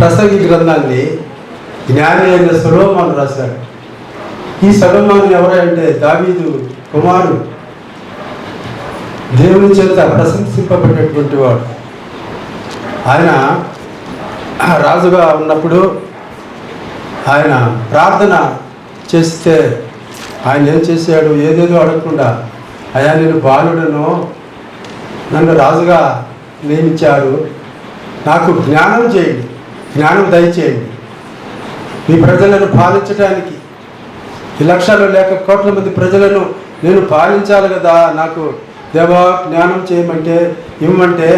ప్రసంగి గ్రంథాన్ని జ్ఞాని అయిన సొలొమోను రాశాడు. ఈ సొలొమోను ఎవరంటే దావీదు కుమారుడు, దేవుని చేత ప్రశంసింపబడినటువంటి వాడు. ఆయన రాజుగా ఉన్నప్పుడు ఆయన ప్రార్థన చేస్తే ఆయన ఏం చేశాడు? ఏదేదో అడగకుండా, అయ్యా నేను బాలుడను, నన్ను రాజుగా నియమించారు, నాకు జ్ఞానం చేయండి, జ్ఞానం దయచేయండి, మీ ప్రజలను పాలించడానికి, ఈ లక్షలు లేక కోట్ల మంది ప్రజలను నేను పాలించాలి కదా, నాకు దేవా జ్ఞానం చేయమంటే ఇవ్వమంటే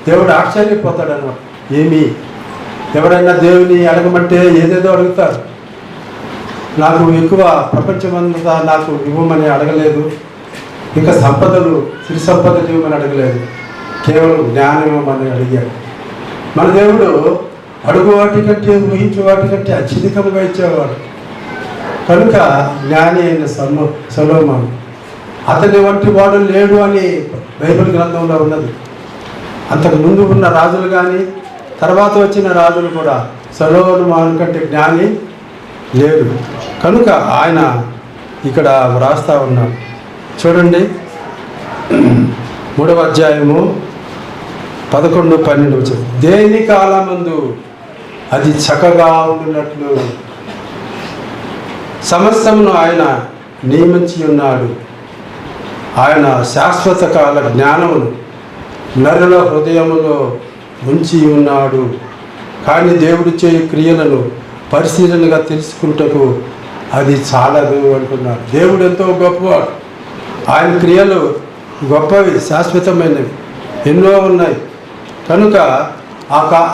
దేవుడు ఆశ్చర్యపోతాడు అన్నమాట. ఏమి ఎవరైనా దేవుని అడగమంటే ఏదేదో అడుగుతారు. నాకు ఎక్కువ ప్రపంచమంతా నాకు ఇవ్వమని అడగలేదు, ఇంకా సంపదలు సిరి సంపదలు ఇవ్వమని అడగలేదు, కేవలం జ్ఞానం ఇవ్వమని అడిగాడు. మన దేవుడు అడుగు వాటి కంటే ఊహించు వాటి కంటే అత్యధికంగా ఇచ్చేవాడు. కనుక జ్ఞాని అయిన సొలొమోను, అతని వంటి వాడు లేడు అని బైబిల్ గ్రంథంలో ఉన్నది. అంతకు ముందు ఉన్న రాజులు కానీ తర్వాత వచ్చిన రాజులు కూడా సొలొమోను కంటే జ్ఞాని లేడు. కనుక ఆయన ఇక్కడ వ్రాస్తా ఉన్నాడు. చూడండి, 3వ అధ్యాయము 11, 12 దేని కాలమందు అది చక్కగా ఉండినట్లు సమస్తమును ఆయన నియమించి ఉన్నాడు. ఆయన శాశ్వత కాల జ్ఞానమును నరుల హృదయములో ఉంచి ఉన్నాడు. కానీ దేవుడు చేయు క్రియలను పరిశీలనగా తెలుసుకుంటకు అది చాలదు అంటున్నాడు. దేవుడు ఎంతో గొప్పవాడు, ఆయన క్రియలు గొప్పవి, శాశ్వతమైనవి, ఎన్నో ఉన్నాయి. కనుక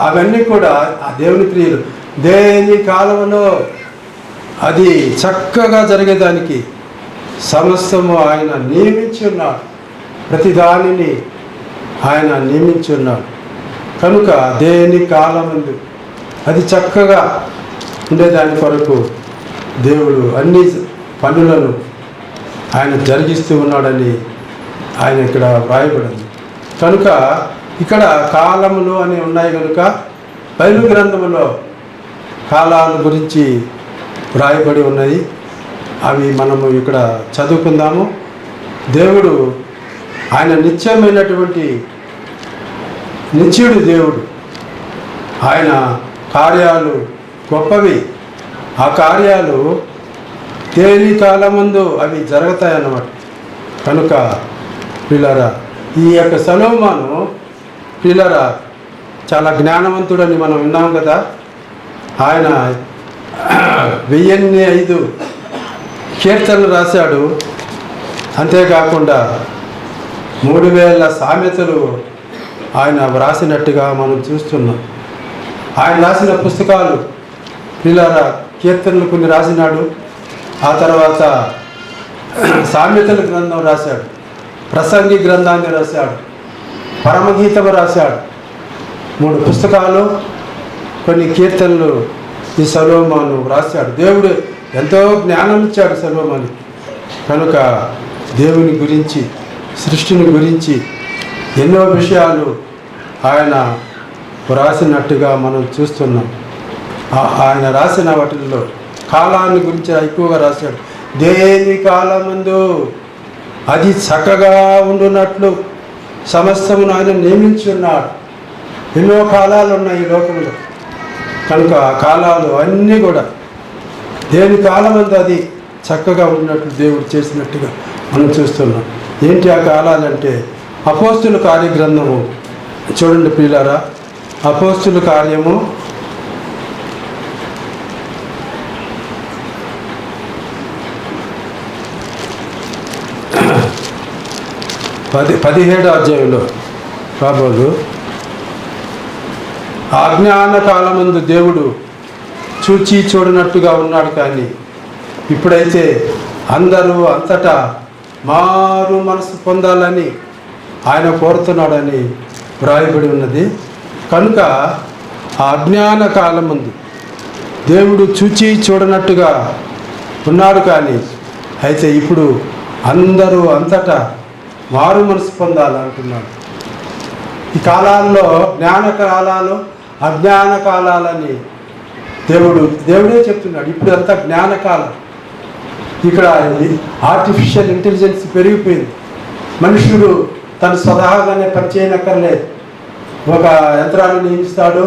అవన్నీ కూడా ఆ దేవుని క్రియలు దేని కాలంలో అది చక్కగా జరిగేదానికి సమస్తము ఆయన నియమించి ఉన్నాడు. ప్రతి దానిని ఆయన నియమించి ఉన్నాడు. కనుక దేని కాలమందు అది చక్కగా ఉండేదాని కొరకు దేవుడు అన్ని పనులను ఆయన జరిగిస్తూ ఉన్నాడని ఆయన ఇక్కడ వ్రాయబడింది. కనుక ఇక్కడ కాలములు అని ఉన్నాయి కనుక బైబిల్ గ్రంథంలో కాలాల గురించి వ్రాయబడి ఉన్నది. అవి మనము ఇక్కడ చదువుకుందాము. దేవుడు ఆయన నిత్యమైనటువంటి నిత్యుడు దేవుడు. ఆయన కార్యాలు గొప్పవి. ఆ కార్యాలు దేని కాలమందు అవి జరుగుతాయన్నమాట. కనుక పిల్లరా, ఈ యొక్క సొలొమోను పిల్లరా చాలా జ్ఞానవంతుడని మనం విన్నాం కదా. ఆయన 1005 కీర్తనలు రాశాడు. అంతేకాకుండా 3000 సామెతలు ఆయన వ్రాసినట్టుగా మనం చూస్తున్నాం. ఆయన రాసిన పుస్తకాలు పిల్లరా కీర్తనలు కొన్ని రాసినాడు. ఆ తర్వాత సామెతల గ్రంథం రాశాడు, ప్రసంగి గ్రంథాన్ని రాశాడు, పరమగీతం రాశాడు. 3 పుస్తకాలు, కొన్ని కీర్తనలు ఈ సొలొమోను రాశాడు. దేవుడు ఎంతో జ్ఞానం ఇచ్చాడు సొలొమోనుకి. కనుక దేవుని గురించి, సృష్టిని గురించి ఎన్నో విషయాలు ఆయన రాసినట్టుగా మనం చూస్తున్నాం. ఆయన రాసిన వాటిల్లో కాలాన్ని గురించి ఎక్కువగా రాశాడు. దేని కాలమందు అది చక్కగా ఉండునట్లు సమస్తమును ఆయన నియమించి ఉన్నాడు. ఎన్నో కాలాలు ఉన్నాయి ఈ లోకంలో. కనుక ఆ కాలాలు అన్నీ కూడా దేని కాలమందు అది చక్కగా ఉన్నట్లు దేవుడు చేసినట్టుగా మనం చూస్తున్నాం. ఏంటి ఆ కాలాలంటే అపోస్తుల కార్యగ్రంథము చూడండి ప్రియులారా. అపోస్తుల కార్యము 17వ అధ్యాయంలో రాబోదు అజ్ఞాన కాలమందు దేవుడు చూచి చూడనట్టుగా ఉన్నాడు. కానీ ఇప్పుడైతే అందరూ అంతటా మారు మనసు పొందాలని ఆయన కోరుతున్నాడని వ్రాయబడి ఉన్నది. కనుక ఆ అజ్ఞాన కాలమందు దేవుడు చూచి చూడనట్టుగా ఉన్నాడు. కానీ అయితే ఇప్పుడు అందరూ అంతటా మారు మనసు పొందాలంటున్నాడు. ఈ కాలాల్లో జ్ఞాన కాలాలు, అజ్ఞాన కాలాలని దేవుడే చెప్తున్నాడు. ఇప్పుడు అంతా జ్ఞానకాలం. ఇక్కడ ఆర్టిఫిషియల్ ఇంటెలిజెన్స్ పెరిగిపోయింది. మనుషుడు తను స్వతహాగానే పనిచేయనక్కర్లేదు. ఒక యంత్రాన్ని నియమిస్తాడు,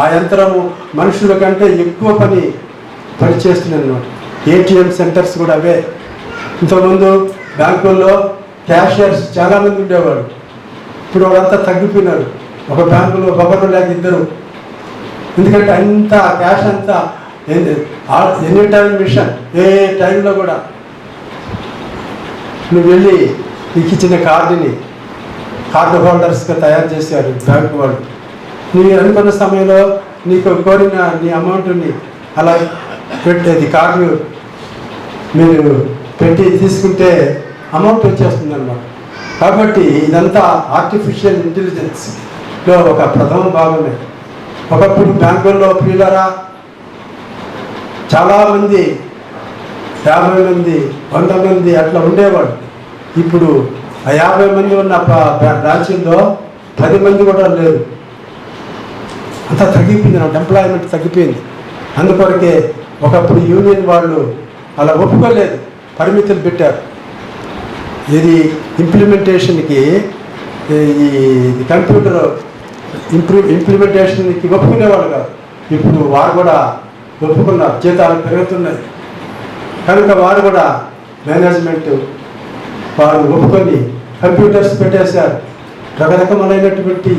ఆ యంత్రము మనుషుల కంటే ఎక్కువ పని చేస్తుంది అన్నమాట. ఏటీఎం సెంటర్స్ కూడా అవే. ఇంతకుముందు బ్యాంకుల్లో క్యాషియర్స్ చాలామంది ఉండేవాడు. ఇప్పుడు వాళ్ళంతా తగ్గిపోయినారు. ఒక బ్యాంకులో ఒకరు లేక ఇద్దరు. ఎందుకంటే అంత క్యాష్ అంతా ఎనీ టైం మిషన్, ఏ టైంలో కూడా నువ్వు వెళ్ళి నీకు ఇచ్చిన కార్డు హోల్డర్స్గా తయారు చేశారు బ్యాంకు వాళ్ళు. నీవు అనుకున్న సమయంలో నీకు కోరిన నీ అమౌంట్ని అలా పెట్టేది కార్డు మీరు పెట్టి తీసుకుంటే అమౌంట్ వచ్చేస్తుంది అన్నమాట. కాబట్టి ఇదంతా ఆర్టిఫిషియల్ ఇంటెలిజెన్స్లో ఒక ప్రథమ భాగమే. ఒకప్పుడు బ్యాంకుల్లో ప్రియులరా చాలామంది 50 మంది 100 మంది అట్లా ఉండేవాడు. ఇప్పుడు ఆ 50 మంది ఉన్న బ్రాంచీల్లో 10 మంది కూడా లేరు. అంతా తగ్గిపోయింది అన్నమాట. ఎంప్లాయ్మెంట్ తగ్గిపోయింది. అందుకొరకే ఒకప్పుడు యూనియన్ వాళ్ళు అలా ఒప్పుకోలేదు, పరిమితులు పెట్టారు. ఇది ఇంప్లిమెంటేషన్కి ఈ కంప్యూటర్ ఇంప్లిమెంటేషన్కి ఒప్పుకునేవాళ్ళు కాదు. ఇప్పుడు వారు కూడా ఒప్పుకున్నారు. జీతాలు పెరుగుతున్నాయి కనుక వారు కూడా మేనేజ్మెంట్ వారు ఒప్పుకొని కంప్యూటర్స్ పెట్టేశారు. రకరకమైనటువంటి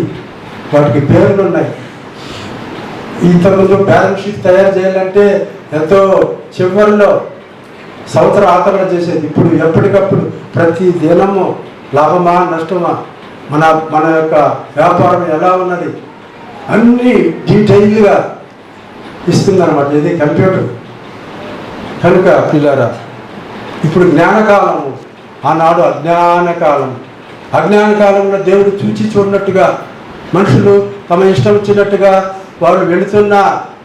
వాటికి పేర్లు ఉన్నాయి. ఇంతకుముందు బ్యాలెన్స్ షీట్ తయారు చేయాలంటే ఎంతో చివరిలో సంవత్సరం ఆకరణ చేసేది. ఇప్పుడు ఎప్పటికప్పుడు ప్రతి దినము లాభమా నష్టమా, మన యొక్క వ్యాపారం ఎలా ఉన్నది అన్నీ డీటెయిల్గా ఇస్తుందన్నమాట ఇది కంప్యూటర్. కనుక పిల్లారా, ఇప్పుడు జ్ఞానకాలము, ఆనాడు అజ్ఞానకాలం. అజ్ఞానకాలంలో దేవుడు చూచి చూడనట్టుగా మనుషులు తమ ఇష్టం వచ్చినట్టుగా వాళ్ళు వెళుతున్న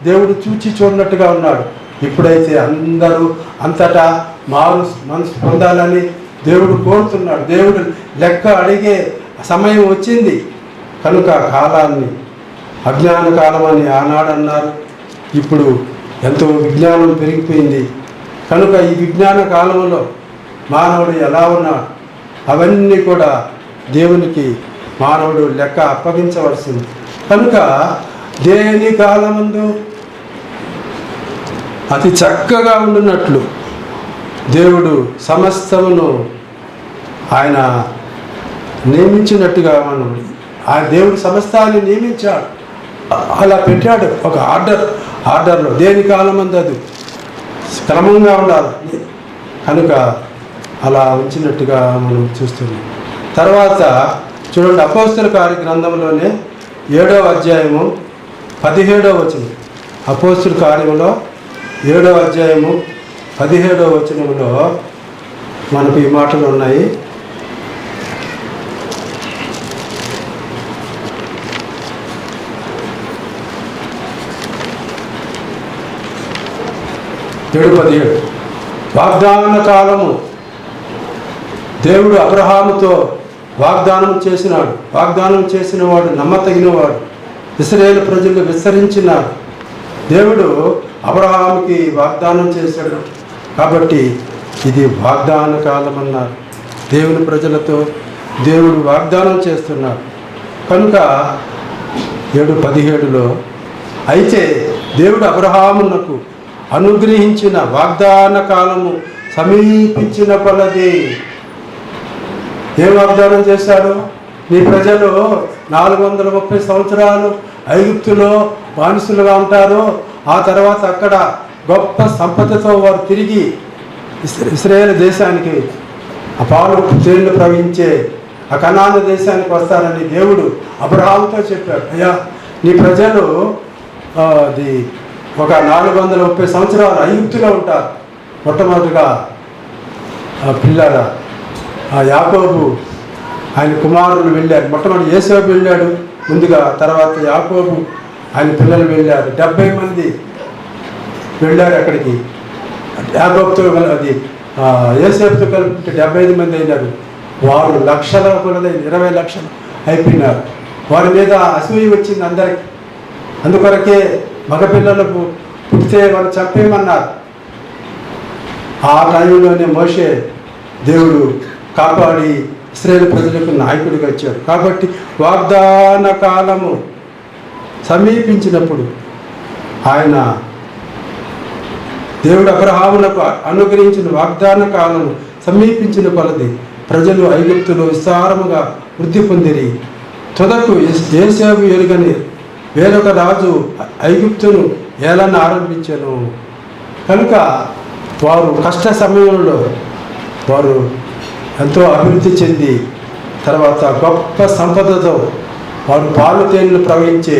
దేవుడు చూచి చూడనట్టుగా ఉన్నాడు. ఇప్పుడైతే అందరూ అంతటా మనసు పొందాలని దేవుడు కోరుతున్నాడు. దేవుడు లెక్క అడిగే సమయం వచ్చింది. కనుక కాలాన్ని అజ్ఞాన కాలం అని ఆనాడు అన్నారు. ఇప్పుడు ఎంతో విజ్ఞానం పెరిగిపోయింది. కనుక ఈ విజ్ఞాన కాలంలో మానవుడు ఎలా ఉన్నాడు అవన్నీ కూడా దేవునికి మానవుడు లెక్క అప్పగించవలసింది. కనుక దేని కాలమందు అతి చక్కగా ఉండునట్లు దేవుడు సమస్తమును ఆయన నియమించినట్టుగా మనం ఆ దేవుడు సమస్తాన్ని నియమించాడు. అలా పెట్టాడు ఒక ఆర్డర్లో. దేని కాలమందు అది క్రమంగా ఉండాలి. కనుక అలా ఉంచినట్టుగా మనం చూస్తున్నాం. తర్వాత చూడండి, అపోస్తల కార్య గ్రంథంలోనే 7వ అధ్యాయము 17వ వచనం. అపోస్తల కార్యంలో 7వ అధ్యాయము 17వ వచనంలో మనకు ఈ మాటలు ఉన్నాయి. వాగ్దాన కాలము దేవుడు అబ్రహాముతో వాగ్దానం చేసినాడు. వాగ్దానం చేసిన వాడు నమ్మతగినవాడు, ఇశ్రాయేలు ప్రజలు విస్తరించినాడు. దేవుడు అబ్రహాముకి వాగ్దానం చేశాడు కాబట్టి ఇది వాగ్దాన కాలం అన్నారు. దేవుని ప్రజలతో దేవుడు వాగ్దానం చేస్తున్నాడు. కనుక 7:17లో అయితే దేవుడు అబ్రహామునకు అనుగ్రహించిన వాగ్దాన కాలము సమీపించిన కొలది ఏం వాగ్దానం చేశాడు? నీ ప్రజలు 430 సంవత్సరాలు ఐగుప్తులో బానిసలుగా ఉంటారు. ఆ తర్వాత అక్కడ గొప్ప సంపదతో వారు తిరిగి ఇశ్రాయేలు దేశానికి ఆ పాలు తేళ్లు ప్రవహించే ఆ కనాను దేశానికి వస్తారని దేవుడు అబ్రహాముతో చెప్పాడు. అయ్యా, నీ ప్రజలు అది ఒక 430 సంవత్సరాలు ఐగుప్తులో ఉంటారు. మొట్టమొదటిగా పిల్లల యాకోబు ఆయన కుమారులు వెళ్ళారు. మొట్టమొదటి యోసేపు వెళ్ళాడు ముందుగా, తర్వాత యాకోబు ఆయన పిల్లలు వెళ్ళారు. 70 మంది వెళ్ళారు అక్కడికి. యాకోబుతో అది యోసేపుతో కలిపి 75 మంది అయినారు. వారు లక్షల కొలది 20 లక్షలు అయిపోయినారు. వారి మీద అసూయ వచ్చింది అందరికి. అందుకొరకే మగపిల్లలకు పుడితే వాళ్ళు చంపేయమన్నారు. ఆ టైంలోనే మోషే దేవుడు కాపాడి ఇశ్రాయేలు ప్రజలకు నాయకుడిగా వచ్చాడు. కాబట్టి వాగ్దాన కాలము సమీపించినప్పుడు ఆయన దేవుడు అబ్రహామునకు అనుగ్రహించిన వాగ్దాన కాలము సమీపించిన కొలది ప్రజలు ఐగుప్తులో విస్తారముగా వృద్ధి పొందిరి. తుదకు యోసేపు ఎరుగని వేరొక రాజు ఐగుప్తును ఏలన ఆరంభించాను. కనుక వారు కష్ట సమయంలో వారు ఎంతో అభివృద్ధి చెంది తర్వాత గొప్ప సంపదతో వారు పాలు తేనెలు ప్రవహించే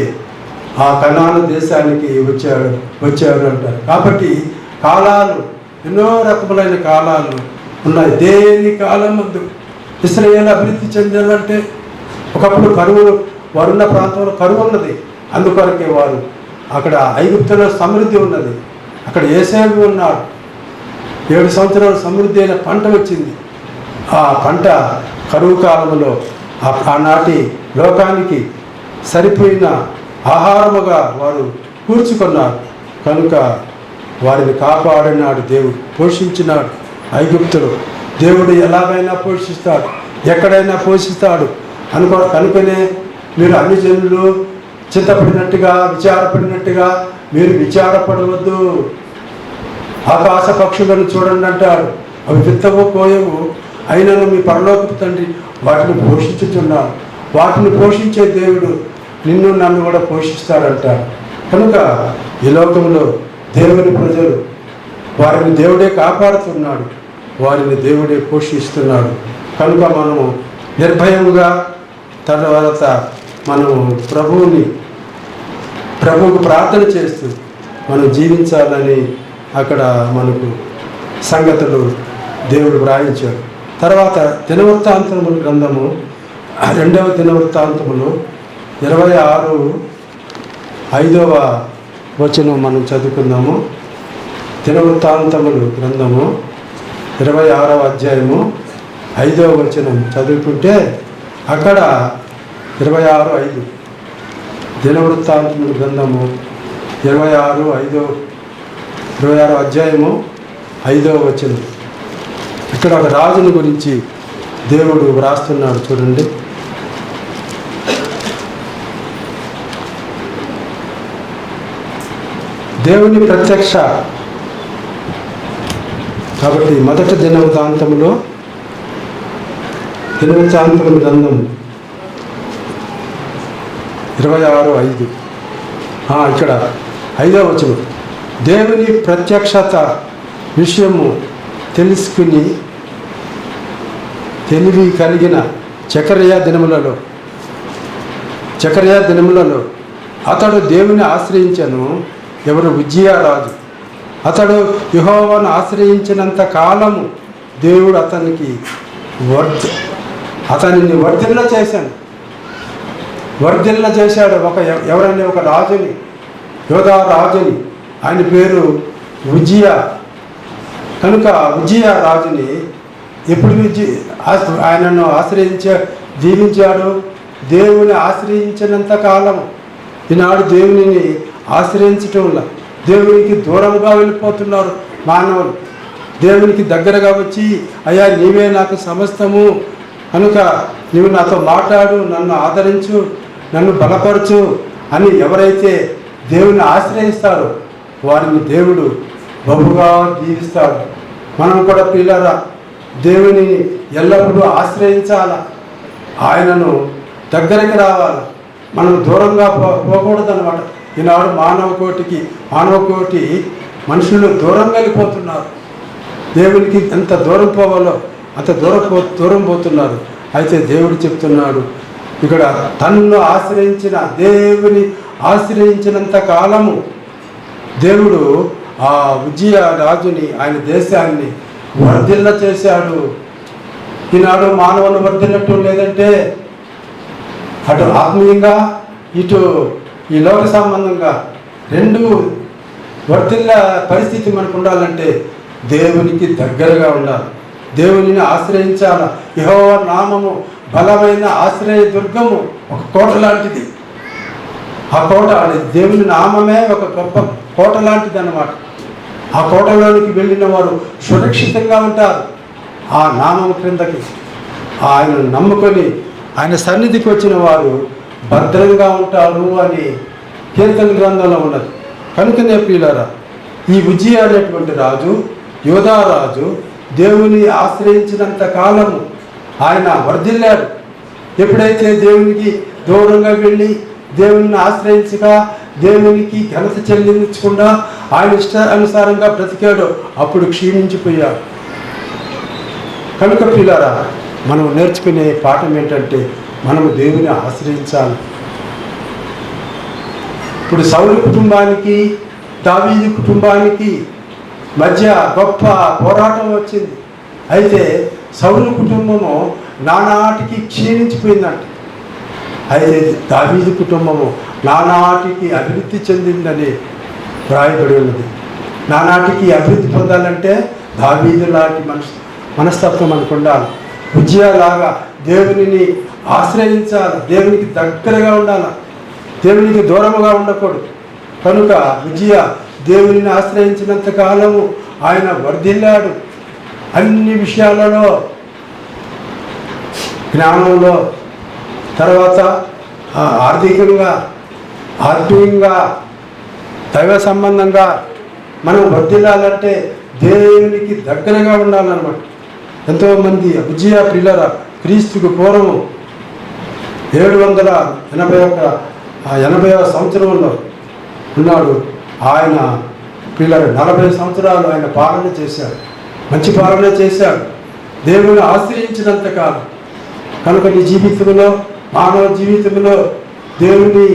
ఆ కనాను దేశానికి వచ్చాడు అంటారు. కాబట్టి కాలాలు ఎన్నో రకములైన కాలాలు ఉన్నాయి. దేని కాలం ముందు ఇశ్రాయేలు అభివృద్ధి చెందాలంటే ఒకప్పుడు కరువు, వారున్న ప్రాంతంలో కరువు ఉన్నది. అందుకొరకే వారు అక్కడ ఐగుప్తులో సమృద్ధి ఉన్నది. అక్కడ యోసేపు ఉన్నాడు. 7 సంవత్సరాలు సమృద్ధి అయిన పంట వచ్చింది. ఆ పంట కరువు కాలంలో ఆనాటి లోకానికి సరిపోయిన ఆహారముగా వారు కూర్చుకున్నారు. కనుక వారిని కాపాడినాడు దేవుడు, పోషించినాడు. ఐగుప్తులు దేవుడు ఎలాగైనా పోషిస్తాడు, ఎక్కడైనా పోషిస్తాడు కనుకనే మీరు అన్ని జనులు చింతపడినట్టుగా విచారపడినట్టుగా మీరు విచారపడవద్దు. ఆకాశ పక్షులను చూడండి అంటాడు. అవి విత్తవు కోయవు, అయినను మీ పరలోకపు తండ్రి వాటిని పోషించుతున్నాడు. వాటిని పోషించే దేవుడు నిన్ను నన్ను కూడా పోషిస్తాడంటాడు. కనుక ఈ లోకంలో దేవుని ప్రజలు వారిని దేవుడే కాపాడుతున్నాడు, వారిని దేవుడే పోషిస్తున్నాడు. కనుక మనము నిర్భయముగా తర్వాత మనము ప్రభువుకు ప్రార్థన చేస్తూ మనం జీవించాలని అక్కడ మనకు సంగతులు దేవుడు వ్రాయించాడు. తర్వాత దినవృత్తాంతముల గ్రంథము 2వ దినవృత్తాంతములు 26:5 వచనం మనం చదువుకుందాము. దినవృత్తాంతములు గ్రంథము 26వ అధ్యాయము 5వ వచనం చదువుకుంటే అక్కడ 26:5 దినవృత్తాంతముల గ్రంథము 26వ అధ్యాయము 5వ వచనం. ఇక్కడ ఒక రాజుని గురించి దేవుడు వ్రాస్తున్నాడు చూడండి. దేవుని ప్రత్యక్ష. కాబట్టి మొదటి దినవృత్తాంతముల గ్రంథం 26:5 ఇక్కడ 5వ వచనం. దేవుని ప్రత్యక్షత విషయము తెలుసుకుని తెలివి కలిగిన జకర్యా దినములలో అతడు దేవుని ఆశ్రయించను. ఎవరు? ఉజ్జియా రాజు. అతడు యెహోవాను ఆశ్రయించినంత కాలము దేవుడు అతనిని వర్ధిల్ల చేశాడు. ఎవరైనా ఒక రాజుని, యోధా రాజుని, ఆయన పేరు ఉజ్జియా. కనుక ఉజ్జియా రాజుని ఎప్పుడు ఆయనను జీవించాడు? దేవుని ఆశ్రయించినంత కాలం. ఈనాడు దేవునిని ఆశ్రయించటం వల్ల దేవునికి దూరంగా వెళ్ళిపోతున్నారు మానవులు. దేవునికి దగ్గరగా వచ్చి, అయ్యా నీవే నాకు సమస్తము, కనుక నీవు నాతో మాట్లాడు, నన్ను ఆదరించు, నన్ను బలపరచు అని ఎవరైతే దేవుని ఆశ్రయిస్తారో వారిని దేవుడు బహుగా దీవిస్తాడు. మనం కూడా పిల్లరా దేవుని ఎల్లప్పుడూ ఆశ్రయించాల, ఆయనను దగ్గరికి రావాలి. మనం దూరంగా పోకూడదు అన్నమాట. ఈనాడు మానవ కోటి మనుషులు దూరంగా వెళ్ళిపోతున్నారు. దేవునికి ఎంత దూరం పోవాలో అంత దూరం పోతున్నారు. అయితే దేవుడు చెప్తున్నాడు ఇక్కడ, తన్ను దేవుని ఆశ్రయించినంత కాలము దేవుడు ఆ ఉజ్జియా రాజుని, ఆయన దేశాన్ని వర్ధిల్ల చేశాడు. ఈనాడు మానవులు వర్ధిల్లటం లేదంటే అటు ఆత్మీయంగా ఇటు ఈ లోక సంబంధంగా రెండు వర్ధిల్ల పరిస్థితి మనకు ఉండాలంటే దేవునికి దగ్గరగా ఉండాలి, దేవునిని ఆశ్రయించాల. యెహోవా నామము బలమైన ఆశ్రయ దుర్గము, ఒక కోట లాంటిది. ఆ కోట, దేవుని నామమే ఒక గొప్ప కోట లాంటిది అన్నమాట. ఆ కోటలోనికి వెళ్ళిన వారు సురక్షితంగా ఉంటారు. ఆ నామం క్రిందకి ఆయనను నమ్ముకొని ఆయన సన్నిధికి వచ్చిన వారు భద్రంగా ఉంటారు అని కీర్తన గ్రంథంలో ఉన్నది. కనుకనే ప్రియులారా, ఈ ఉజ్జియా అనేటువంటి రాజు, యోధా రాజు దేవుని ఆశ్రయించినంత కాలము ఆయన వర్ధిల్లాడు. ఎప్పుడైతే దేవునికి దూరంగా వెళ్ళి దేవుని ఆశ్రయించగా దేవునికి ఘనత చెల్లించకుండా ఆయన ఇష్టానుసారంగా బ్రతికాడో అప్పుడు క్షీణించిపోయాడు. కనుక ప్రియులారా, మనం నేర్చుకునే పాఠం ఏంటంటే మనము దేవుని ఆశ్రయించాలి. ఇప్పుడు సౌలు కుటుంబానికి దావీదు కుటుంబానికి మధ్య గొప్ప పోరాటం వచ్చింది. అయితే సౌలు కుటుంబము నానాటికి క్షీణించిపోయిందంట. అయితే దావీదు కుటుంబము నానాటికి అభివృద్ధి చెందిందని వ్రాయబడి ఉన్నది. నానాటికి అభివృద్ధి పొందాలంటే దావీదు లాంటి మనస్తత్వం మనకు ఉండాలి. ఉజ్జియాలాగా దేవునిని ఆశ్రయించాలి, దేవునికి దగ్గరగా ఉండాలి, దేవునికి దూరముగా ఉండకూడదు. కనుక ఉజ్జియా దేవునిని ఆశ్రయించినంత కాలము ఆయన వర్ధిల్లాడు. అన్ని విషయాలలో, జ్ఞానంలో, తర్వాత ఆర్థికంగా, ఆత్మీయంగా, దైవ సంబంధంగా మనం వర్ధిల్లాలంటే దేవునికి దగ్గరగా ఉండాలన్నమాట. ఎంతోమంది ఉజ్జియా ప్రియులారా క్రీస్తుకు పూర్వం 781 సంవత్సరంలో ఉన్నాడు. ఆయన ప్రియులారా 40 సంవత్సరాలు ఆయన పాలన చేశాడు, మంచి పాలన చేశాడు, దేవుని ఆశ్రయించినంత కాలం. కనుక నీ జీవితంలో, మానవ జీవితంలో దేవుని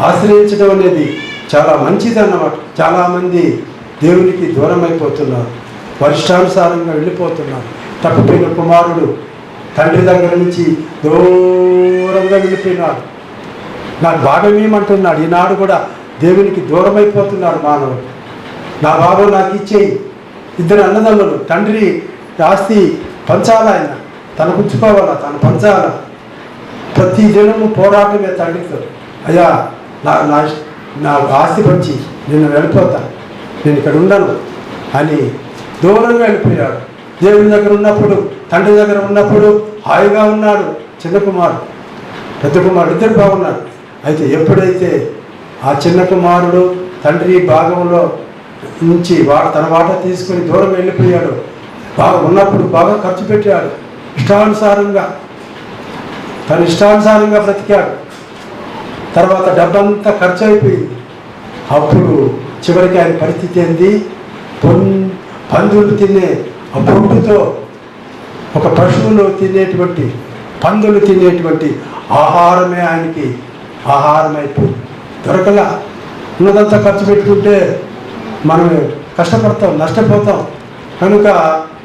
ఆశ్రయించడం అనేది చాలా మంచిది అన్నమాట. చాలామంది దేవునికి దూరం అయిపోతున్నారు, వర్షానుసారంగా వెళ్ళిపోతున్నారు. తప్పిపోయిన కుమారుడు తండ్రి దగ్గర నుంచి దూరంగా వెళ్ళిపోయినాడు. నాకు భాగమేమంటున్నాడు. ఈనాడు కూడా దేవునికి దూరం అయిపోతున్నాడు మానవుడు. నా భాగం నాకు ఇచ్చేయి. 2 అన్నదమ్ములు, తండ్రి ఆస్తి పంచాలా, ఆయన తన పుచ్చుకోవాలా, తను పంచాలా. ప్రతి దినము పోరాటమే తండ్రితో. అయ్యా నా ఆస్తి పంచి నేను వెళ్ళిపోతాను, నేను ఇక్కడ ఉండను అని దూరంగా వెళ్ళిపోయాడు. దేవుని దగ్గర ఉన్నప్పుడు, తండ్రి దగ్గర ఉన్నప్పుడు హాయిగా ఉన్నాడు. చిన్న కుమారుడు, పెద్ద కుమారుడు ఇద్దరు బాగున్నారు. అయితే ఎప్పుడైతే ఆ చిన్న కుమారుడు తండ్రి భాగంలో నుంచి తన వాట తీసుకొని దూరం వెళ్ళిపోయాడు, బాగా ఉన్నప్పుడు బాగా ఖర్చు పెట్టాడు, తన ఇష్టానుసారంగా బ్రతికాడు. తర్వాత డబ్బంతా ఖర్చు అయిపోయింది. అప్పుడు చివరికి ఆయన పరిస్థితి ఏంది? పందులు తినే ఆ పొట్టుతో, ఒక పశువులు తినేటువంటి, పందులు తినేటువంటి ఆహారమే ఆయనకి ఆహారం అయిపోయింది. దొరకలా. ఉన్నదంతా ఖర్చు పెట్టుకుంటే మనం కష్టపడతాం, నష్టపోతాం. కనుక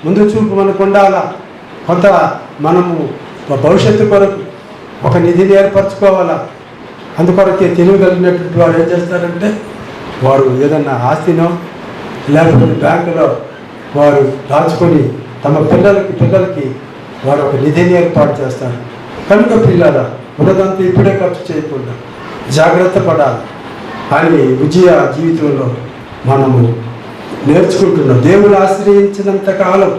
ముందు చూపు మనకు ఉండాలా. కొంత మనము భవిష్యత్తు కొరకు ఒక నిధిని ఏర్పరచుకోవాలా. అందుకొరకే తెలియగలిగినటువంటి వారు ఏం చేస్తారంటే, వారు ఏదన్నా ఆస్తినో లేకపోతే బ్యాంకులో వారు దాచుకొని తమ పిల్లలకి వారు ఒక నిధిని ఏర్పాటు చేస్తారు. కనుక పిల్లల ఉన్నదంతా ఇప్పుడే ఖర్చు చేయకుండా జాగ్రత్త పడాలి అని ఉజ్జియా జీవితంలో మనము నేర్చుకుంటున్నాం. దేవుని ఆశ్రయించినంత కాలం.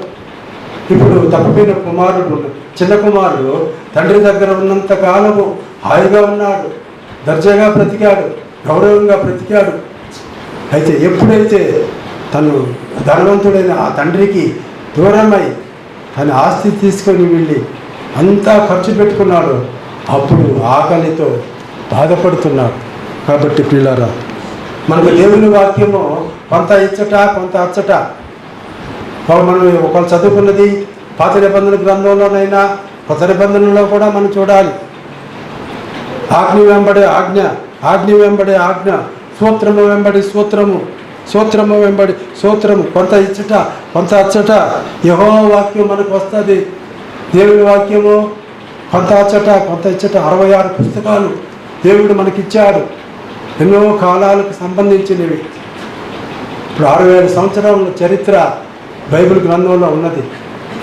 ఇప్పుడు తప్పిపోయిన కుమారుడు, చిన్న కుమారుడు తండ్రి దగ్గర ఉన్నంత కాలము హాయిగా ఉన్నాడు, దర్జాగా బ్రతికాడు, గౌరవంగా బ్రతికాడు. అయితే ఎప్పుడైతే తను ధనవంతుడైన ఆ తండ్రికి దూరమై తన ఆస్తి తీసుకొని వెళ్ళి అంతా ఖర్చు పెట్టుకున్నాడు, అప్పుడు ఆకలితో బాధపడుతున్నాడు. కాబట్టి పిల్లరా, మనకు దేవుని వాక్యము కొంత ఇచ్చట కొంత అచ్చట. మనం ఒకళ్ళు చదువుకున్నది పాత నిబంధన గ్రంథంలోనైనా కొత్త నిబంధనలో కూడా మనం చూడాలి. ఆజ్ఞ వెంబడే ఆజ్ఞ, ఆజ్ఞ వెంబడే ఆజ్ఞ, సూత్రము వెంబడి సూత్రము, సూత్రము వెంబడి సూత్రము. కొంత ఇచ్చట కొంత అచ్చట యెహోవా వాక్యం మనకు వస్తుంది. దేవుని వాక్యము కొంత అచ్చట కొంత ఇచ్చట 66 పుస్తకాలు దేవుడు మనకిచ్చాడు, ఎన్నో కాలాలకు సంబంధించినవి. ఇప్పుడు 6000 సంవత్సరాల చరిత్ర బైబిల్ గ్రంథంలో ఉన్నది.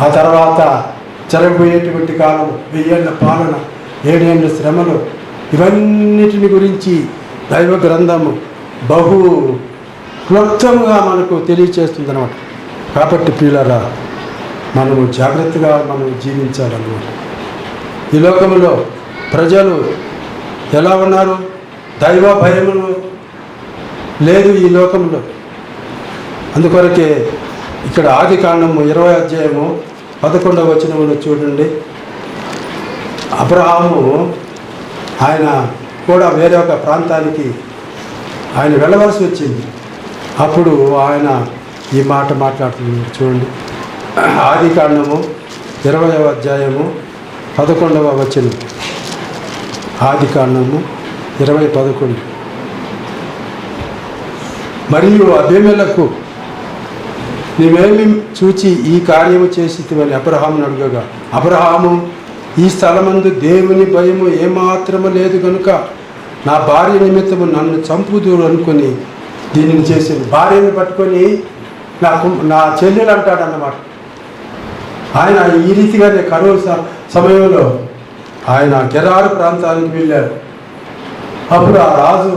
ఆ తర్వాత జరగబోయేటువంటి కాలం, 1000 ఏళ్ల పాలన, 7 ఏళ్ళ శ్రమలు, ఇవన్నిటిని గురించి దైవ గ్రంథము బహు క్లుప్తంగా మనకు తెలియచేస్తుంది అన్నమాట. కాబట్టి ప్రియులారా, మనము జాగ్రత్తగా మనం జీవించాలన్నమాట. ఈ లోకంలో ప్రజలు ఎలా ఉన్నారు? దైవ భయములు లేదు ఈ లోకంలో. అందుకొరకే ఇక్కడ ఆదికాండము 20వ అధ్యాయము 11వ వచనములో చూడండి. అబ్రహాము ఆయన కూడా వేరే ఒక ప్రాంతానికి ఆయన వెళ్ళవలసి వచ్చింది. అప్పుడు ఆయన ఈ మాట మాట్లాడుతున్నాడు చూడండి. ఆదికాండము 20వ అధ్యాయము 11వ వచనం. ఆదికాండము 20:11. మరియు అబీమెలెకు, నీవేమి చూచి ఈ కార్యము చేసితివని అబ్రహామును అడుగగా, అబ్రహాము, ఈ స్థలమందు దేవుని భయము ఏమాత్రము లేదు కనుక నా భార్య నిమిత్తము నన్ను చంపుదురు అనుకొని దీనిని చేసింది. భార్యను పట్టుకొని నా చెల్లెలు అంటాడన్నమాట. ఆయన ఈ రీతిగానే కరువు సమయంలో ఆయన గెరారు ప్రాంతానికి వెళ్ళాడు. అప్పుడు ఆ రాజు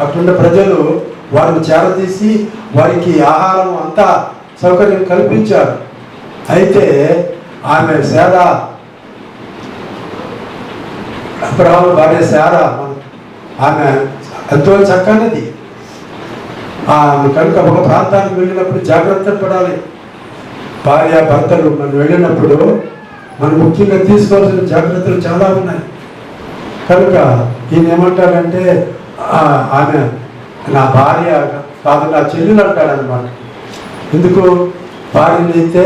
అక్కడున్న ప్రజలు వారిని చేరదీసి వారికి ఆహారం అంతా సౌకర్యం కల్పించారు. అయితే ఆమె శారా, అబ్రహాము భార్య శారా, ఆమె ఎంతో చక్కనిది. కనుక ఒక ప్రాంతానికి వెళ్ళినప్పుడు జాగ్రత్త పడాలి. భార్య భర్తలు మనం వెళ్ళినప్పుడు మనం ముఖ్యంగా తీసుకోవాల్సిన జాగ్రత్తలు చాలా ఉన్నాయి. కనుక ఈయన ఏమంటాడంటే ఆమె నా భార్య కాదు, నా చెల్లెలు అంటాడనమాట. ఎందుకు? భార్యని అయితే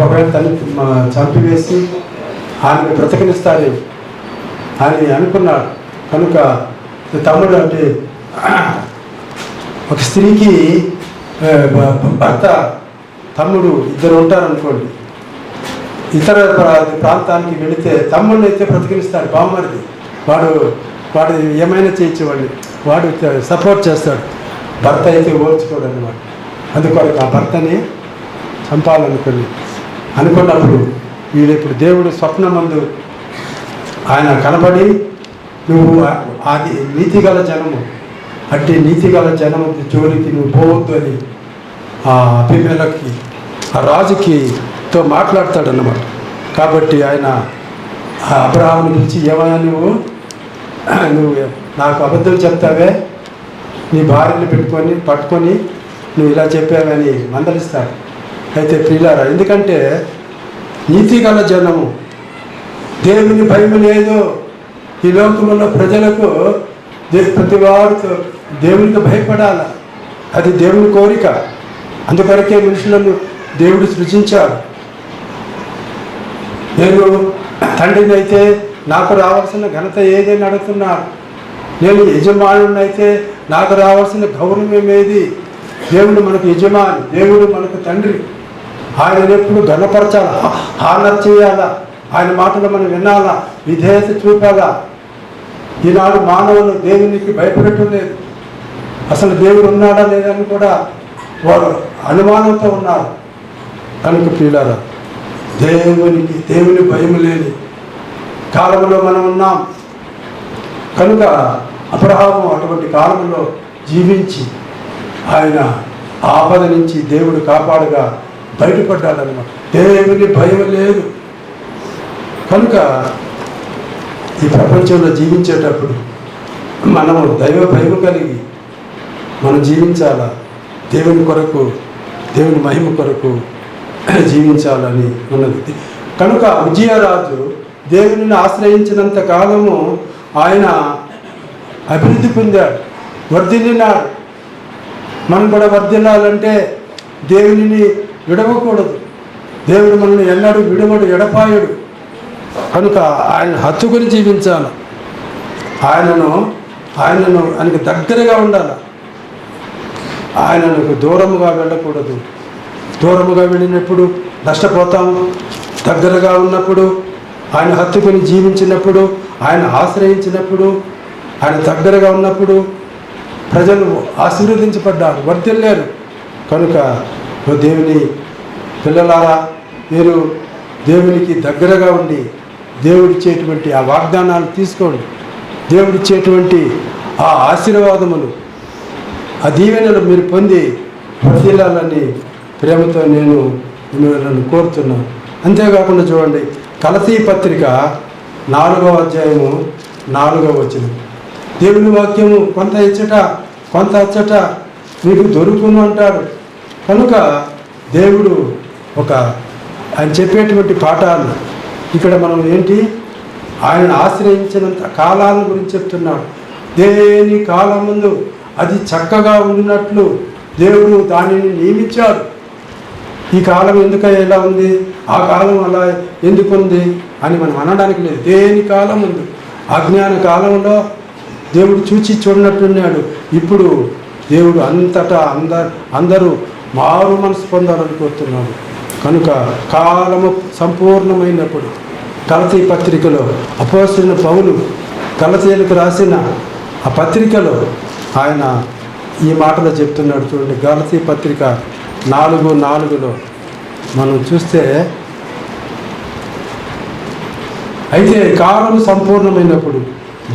ఒకవేళ చంపివేసి ఆమెను బ్రతకనిస్తాడు అని అనుకున్నాడు. కనుక తమ్ముడు అంటే ఒక స్త్రీకి భర్త తమ్ముడు ఇద్దరు ఉంటారనుకోండి. ఇతర ప్రాంతానికి వెళితే తమ్ముడిని అయితే బ్రతికినిస్తాడు బామ్మరిది. వాడు ఏమైనా చేయించేవాడిని వాడు సపోర్ట్ చేస్తాడు. భర్త అయితే ఓర్చుకోడు అన్నమాట. అందుకొరకు ఆ భర్తని అనుకున్నప్పుడు వీళ్ళు ఇప్పుడు దేవుడు స్వప్నమందు ఆయన కనబడి, నువ్వు అది నీతిగల జనము, అట్టి నీతిగల జనము జోలికి నువ్వు పోవద్దు అని ఆ అబీమెలెకు ఆ రాజుకితో మాట్లాడతాడన్నమాట. కాబట్టి ఆయన అబ్రహాముని పిలిచి, ఏమయ్యా నువ్వు నాకు అబద్ధం చెప్తావే, నీ భార్యని పట్టుకొని నువ్వు ఇలా చెప్పావని మందలిస్తాడు. అయితే ప్రియులారా, ఎందుకంటే నీతిగల జనము, దేవుని భయం లేదు ఈ లోకంలో ప్రజలకు. ప్రతి వారితో దేవునికి భయపడాలి, అది దేవుని కోరిక. అందుకొరకే మనుషులను దేవుడు సృజించాడు. నేను తండ్రిని అయితే నాకు రావాల్సిన ఘనత ఏదని అడుగుతున్నాడు. నేను యజమానుని అయితే నాకు రావాల్సిన గౌరవం ఏది? దేవుడు మనకు యజమాని, దేవుడు మనకు తండ్రి. ఆయన ఎప్పుడు ఘనపరచాలా, హానర్ చేయాలా, ఆయన మాటలు మనం వినాలా, విధేయత చూపాలా. ఈనాడు మానవులు దేవునికి భయపడటం లేదు. అసలు దేవుడు ఉన్నాడా లేదని కూడా వారు అనుమానంతో ఉన్నారు. కనుక ప్రియులారా, దేవుని భయం లేని కాలంలో మనం ఉన్నాం. కనుక అబ్రహాము అటువంటి కాలంలో జీవించి ఆయన ఆపద నుంచి దేవుడు కాపాడుగా బయటపడ్డాడన్నమాట. దేవుని భయం లేదు. కనుక ఈ ప్రపంచంలో జీవించేటప్పుడు మనము దైవ భయం కలిగి మనం జీవించాలా, దేవుని కొరకు, దేవుని మహిమ కొరకు జీవించాలని ఉన్నది. కనుక విజయరాజు దేవునిని ఆశ్రయించినంత కాలము ఆయన అభివృద్ధి పొందాడు, వర్ధిల్లినాడు. మనం కూడా వర్ధిల్లాలంటే దేవునిని విడవకూడదు. దేవుడు మనల్ని ఎన్నడూ విడవడు, ఎడపాయుడు. కనుక ఆయన హత్తుకొని జీవించాలి. ఆయనను ఆయనకు దగ్గరగా ఉండాలి. ఆయనకు దూరముగా వెళ్ళకూడదు. దూరముగా వెళ్ళినప్పుడు నష్టపోతాము. దగ్గరగా ఉన్నప్పుడు, ఆయన హత్తుకొని జీవించినప్పుడు, ఆయన ఆశ్రయించినప్పుడు, ఆయన దగ్గరగా ఉన్నప్పుడు ప్రజలు ఆశీర్వదించబడ్డారు, వర్ధిల్లారు. కనుక దేవుని పిల్లలారా, మీరు దేవునికి దగ్గరగా ఉండి దేవుడిచ్చేటువంటి ఆ వాగ్దానాలు తీసుకోండి. దేవుడిచ్చేటువంటి ఆ ఆశీర్వాదములు, ఆ దీవెనలు మీరు పొంది వర్ధిల్లాలని ప్రేమతో నేను మిమ్మల్ని కోరుతున్నాను. అంతేకాకుండా చూడండి, గలతీ పత్రిక 4వ అధ్యాయము 4వ వచనం. దేవుని వాక్యము కొంత ఇచ్చట కొంత అచ్చట మీకు దొరుకును అంటాడు. కనుక దేవుడు ఆయన చెప్పేటువంటి పాఠాలు ఇక్కడ మనం ఏంటి, ఆయన ఆశ్రయించినంత కాలాల గురించి చెప్తున్నాడు. దేని కాలం ముందు అది చక్కగా ఉండినట్లు దేవుడు దానిని నియమించాడు. ఈ కాలం ఎందుకయ్యా ఇలా ఉంది, ఆ కాలం అలా ఎందుకుంది అని మనం అనడానికి లేదు. దేని కాలం ముందు అజ్ఞాన కాలంలో దేవుడు చూచి చూడనట్టున్నాడు. ఇప్పుడు దేవుడు అంతటా అందరూ మారు మనసు పొందాలని కోరుతున్నాడు. కనుక కాలము సంపూర్ణమైనప్పుడు గలతీ పత్రికలో అపోస్తలుడైన పౌలు గలతీయులకు రాసిన ఆ పత్రికలో ఆయన ఈ మాటలో చెప్తున్నాడు. చూడండి, గలతీ పత్రిక 4:4 మనం చూస్తే, అయితే కాలం సంపూర్ణమైనప్పుడు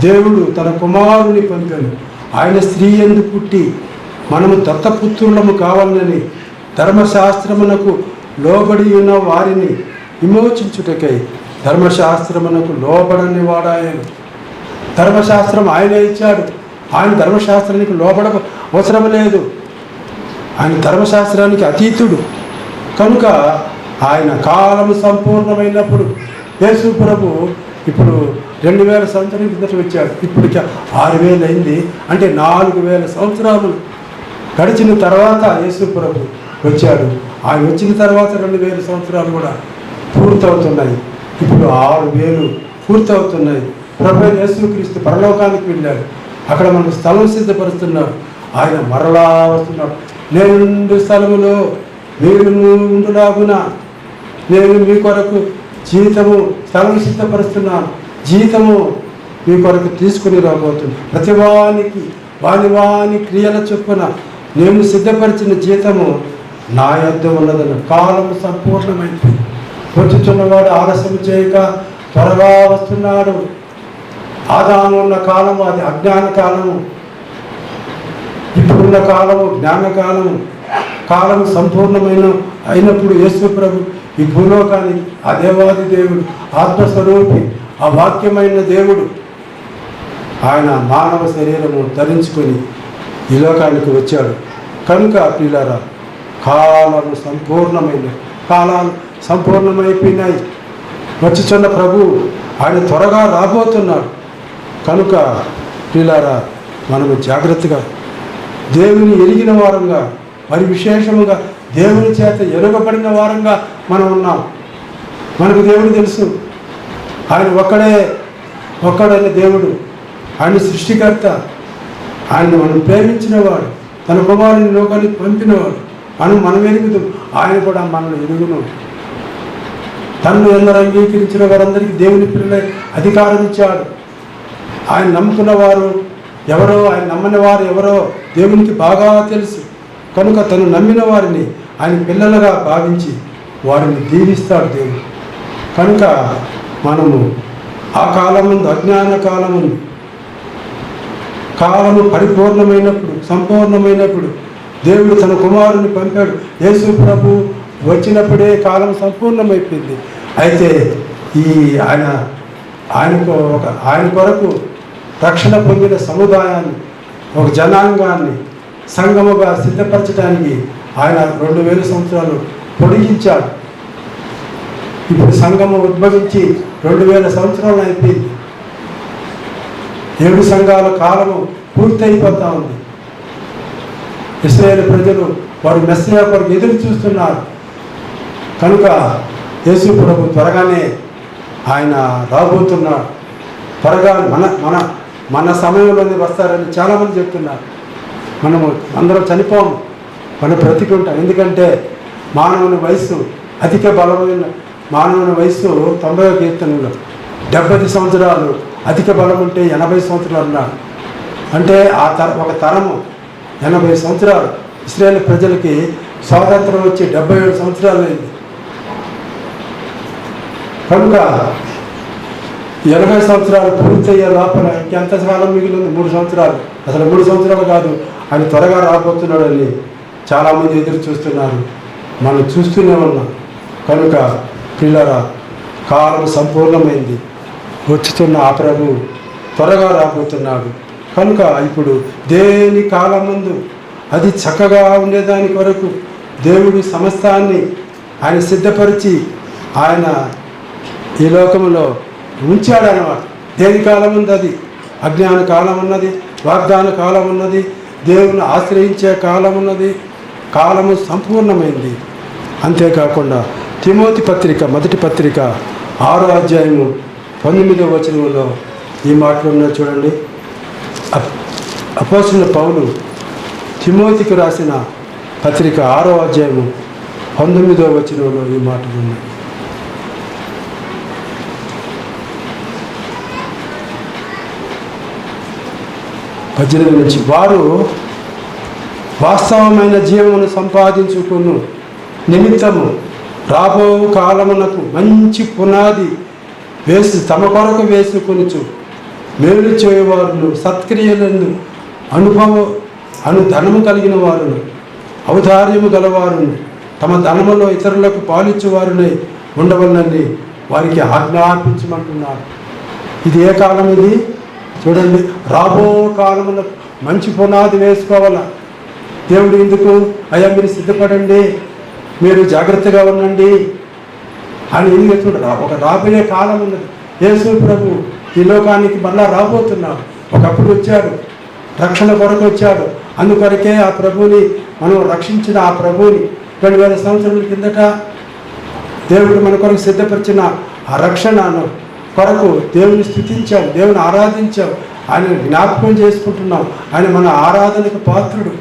దేవుడు తన కుమారుని పంపాడు. ఆయన స్త్రీ యందు పుట్టి మనము దత్తపుత్రులము కావాలని ధర్మశాస్త్రమునకు లోబడి ఉన్న వారిని విమోచించుటకై ధర్మశాస్త్రమునకు లోబడని వాడాయను. ధర్మశాస్త్రం ఆయన ఇచ్చాడు. ఆయన ధర్మశాస్త్రానికి లోబడ అవసరం లేదు. ఆయన ధర్మశాస్త్రానికి అతీతుడు. కనుక ఆయన కాలము సంపూర్ణమైనప్పుడు యేసు ప్రభు ఇప్పుడు 2000 సంవత్సరాల కిందట వచ్చాడు. ఇప్పటికి 6000 అయింది. అంటే 4000 సంవత్సరాలు గడిచిన తర్వాత యేసు ప్రభు వచ్చాడు. ఆయన వచ్చిన తర్వాత 2000 సంవత్సరాలు కూడా పూర్తవుతున్నాయి. ఇప్పుడు 6000 పూర్తవుతున్నాయి. ప్రభు యేసుక్రీస్తు పరలోకానికి వెళ్ళాడు. అక్కడ మనకు స్థలం సిద్ధపరుస్తున్నాడు. ఆయన మరలా వస్తున్నాడు. నేను స్థలములో మీరు ఉండులాగున నేను మీ కొరకు జీతము స్థలం సిద్ధపరుస్తున్నాను. జీతము మీ కొరకు తీసుకుని రాబోతుంది. ప్రతివానికి వాని క్రియల చొప్పున నేను సిద్ధపరిచిన జీతము నా యొద్ద ఉన్నదన్న. కాలము సంపూర్ణమైంది. వచ్చుచున్నవాడు ఆలస్యం చేయక త్వరగా వస్తున్నాడు. ఆదాము ఉన్న కాలము అది అజ్ఞాన కాలము, ఇప్పుడున్న కాలము జ్ఞానకాలము. కాలము సంపూర్ణమైన అయినప్పుడు యేసు ప్రభు ఈ భూలోకానికి, ఆ దేవాది దేవుడు, ఆత్మస్వరూపి, ఆ వాక్యమైన దేవుడు ఆయన మానవ శరీరము ధరించుకొని ఈ లోకానికి వచ్చాడు. కనుక ప్రియులారా, కాలాలు సంపూర్ణమైపోయినాయి. వచ్చుచున్న ప్రభు ఆయన త్వరగా రాబోతున్నాడు. కనుక ప్రియులారా, మనము జాగ్రత్తగా దేవుని ఎరిగిన వారంగా, మరి విశేషముగా దేవుని చేత ఎరుగబడిన వారంగా మనం ఉన్నాం. మనకు దేవుడు తెలుసు. ఆయన ఒక్కడైన దేవుడు, ఆయన సృష్టికర్త, ఆయన్ని మనం ప్రేమించినవాడు, తన కుమారుని లోకానికి పంపినవాడు. మనం ఎరుగుదు, ఆయన కూడా మనల్ని ఎరుగును. తనను ఎందరు అంగీకరించిన వారందరికీ దేవుని పిల్లలై అధికారం ఇచ్చాడు. ఆయన నమ్ముకున్న వారు ఎవరో, ఆయన నమ్మని వారు ఎవరో దేవునికి బాగా తెలుసు. కనుక తను నమ్మిన వారిని ఆయన పిల్లలుగా భావించి వారిని దీవిస్తాడు దేవుడు. కనుక మనము ఆ కాలముందు, అజ్ఞాన కాలము పరిపూర్ణమైనప్పుడు, సంపూర్ణమైనప్పుడు దేవుడు తన కుమారుని పంపాడు. యేసు ప్రభు వచ్చినప్పుడే కాలం సంపూర్ణమైపోయింది. అయితే ఆయన కొరకు రక్షణ పొందిన సముదాయాన్ని, ఒక జనాంగాన్ని సంఘముగా సిద్ధపరచడానికి ఆయన 2000 సంవత్సరాలు పొడిగించాడు. ఇప్పుడు సంఘము ఉద్భవించి 2000 సంవత్సరాలు అయిపోయింది. 7 సంఘాల కాలము పూర్తయిపోతా ఉంది. ఇశ్రాయేలు ప్రజలు వారు మెస్సియా కొరకు ఎదురు చూస్తున్నారు. కనుక యేసు ప్రభు త్వరగానే ఆయన రాబోతున్నాడు. త్వరగా మన సమయంలోనే వస్తారని చాలామంది చెప్తున్నారు. మనము అందరం చనిపోము, మన బ్రతికుంటాం. ఎందుకంటే మానవుని వయస్సు అధిక బలమైన మానవుని వయస్సు 90వ కీర్తనలో 70 సంవత్సరాలు, అధిక బలం ఉంటే 80 సంవత్సరాలు అన్నారు. అంటే ఒక తరము 80 సంవత్సరాలు. ఇశ్రాయేలు ప్రజలకి స్వాతంత్రం వచ్చి 77 సంవత్సరాలు అయింది. కనుక 80 సంవత్సరాలు పూర్తయ్యే లోపల ఇంకెంత కాలం మిగిలింది? 3 సంవత్సరాలు. అసలు 3 సంవత్సరాలు కాదు, ఆయన త్వరగా రాబోతున్నాడని చాలామంది ఎదురు చూస్తున్నారు. మనం చూస్తూనే ఉన్నాం. కనుక పిల్లరా, కాలం సంపూర్ణమైంది. వచ్చుతున్న ఆ ప్రభు త్వరగా రాబోతున్నాడు. కనుక ఇప్పుడు దేని కాలమందు అది చక్కగా ఉండేదాని కొరకు దేవుడు సమస్తాన్ని ఆయన సిద్ధపరిచి ఆయన ఈ లోకంలో ఉంచాడనమాట. దేని కాలం ఉంది? అది అజ్ఞాన కాలం ఉన్నది, వాగ్దాన కాలం ఉన్నది, దేవుని ఆశ్రయించే కాలం ఉన్నది. కాలము సంపూర్ణమైంది. అంతేకాకుండా తిమోతి పత్రిక, మొదటి పత్రిక 6వ అధ్యాయము 19వ వచనంలో ఈ మాటలు ఉన్నాయి చూడండి. అపోస్తలుడైన పౌలు తిమోతికి రాసిన పత్రిక 6వ అధ్యాయము 19వ వచనంలో ఈ మాటలు ఉన్నాయి. నుంచి వారు వాస్తవమైన జీవమును సంపాదించుకును నిమిత్తము రాబో కాలమునకు మంచి పునాది వేసి తమ కొరకు వేసుకొనుచు మేలు చేయవారును, సత్క్రియలను ధనము కలిగిన వారును, ఔదార్యము గలవారును, తమ ధనములో ఇతరులకు పాలిచ్చేవారునే ఉండవలనని వారికి ఆజ్ఞాపించమంటున్నారు. ఇది ఏ కాలం? ఇది చూడండి, రాబో కాలములో మంచి పునాది వేసుకోవాల. దేవుడు ఎందుకు? అయ్యా మీరు సిద్ధపడండి, మీరు జాగ్రత్తగా ఉండండి అని ఎందుకు చూడరా? ఒక రాబోయే కాలం ఉన్నది. యేసు ప్రభు ఈ లోకానికి మళ్ళా రాబోతున్నాడు. ఒకప్పుడు వచ్చాడు, రక్షణ కొరకు వచ్చాడు. అందుకొరకే ఆ ప్రభుని మనం రక్షించిన ఆ ప్రభుని 2000 సంవత్సరాల కిందట దేవుడు మన కొరకు సిద్ధపరిచిన ఆ రక్షణను కొరకు దేవుని స్తుతించాం, దేవుని ఆరాధించాం, ఆయన జ్ఞాపకం చేసుకుంటున్నాం. ఆయన మన ఆరాధనకు పాత్రుడు,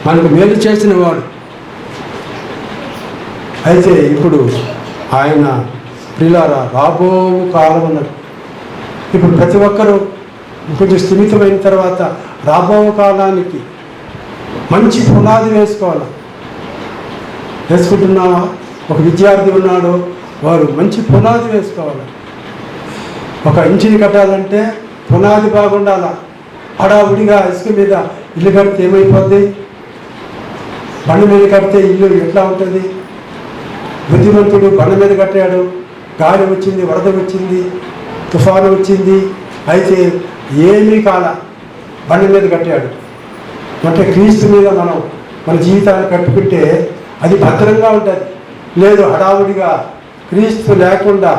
మనకు మేలు చేసిన వాడు. అయితే ఇప్పుడు ఆయన ప్రియులారా రాబో కాలం అన్నది. ఇప్పుడు ప్రతి ఒక్కరూ కొంచెం స్థిమితమైన తర్వాత రాబో కాలానికి మంచి పునాది వేసుకోవాలి. వేసుకుంటున్నావా? ఒక విద్యార్థి ఉన్నాడు, వారు మంచి పునాది వేసుకోవాలి. ఒక ఇంటిని కట్టాలంటే పునాది బాగుండాల. హడావుడిగా ఇసుక మీద ఇల్లు కడితే ఏమైపోద్ది? బండ మీద కడితే ఇల్లు ఎట్లా ఉంటుంది? బుద్ధిమంతుడు బండ మీద కట్టాడు, గాలి వచ్చింది, వరద వచ్చింది, తుఫాను వచ్చింది, అయితే ఏమీ కాల, బండ మీద కట్టాడు. అంటే క్రీస్తు మీద మనం మన జీవితాన్ని కట్టుకుంటే అది భద్రంగా ఉంటుంది. లేదు హడావుడిగా క్రీస్తు లేకుండా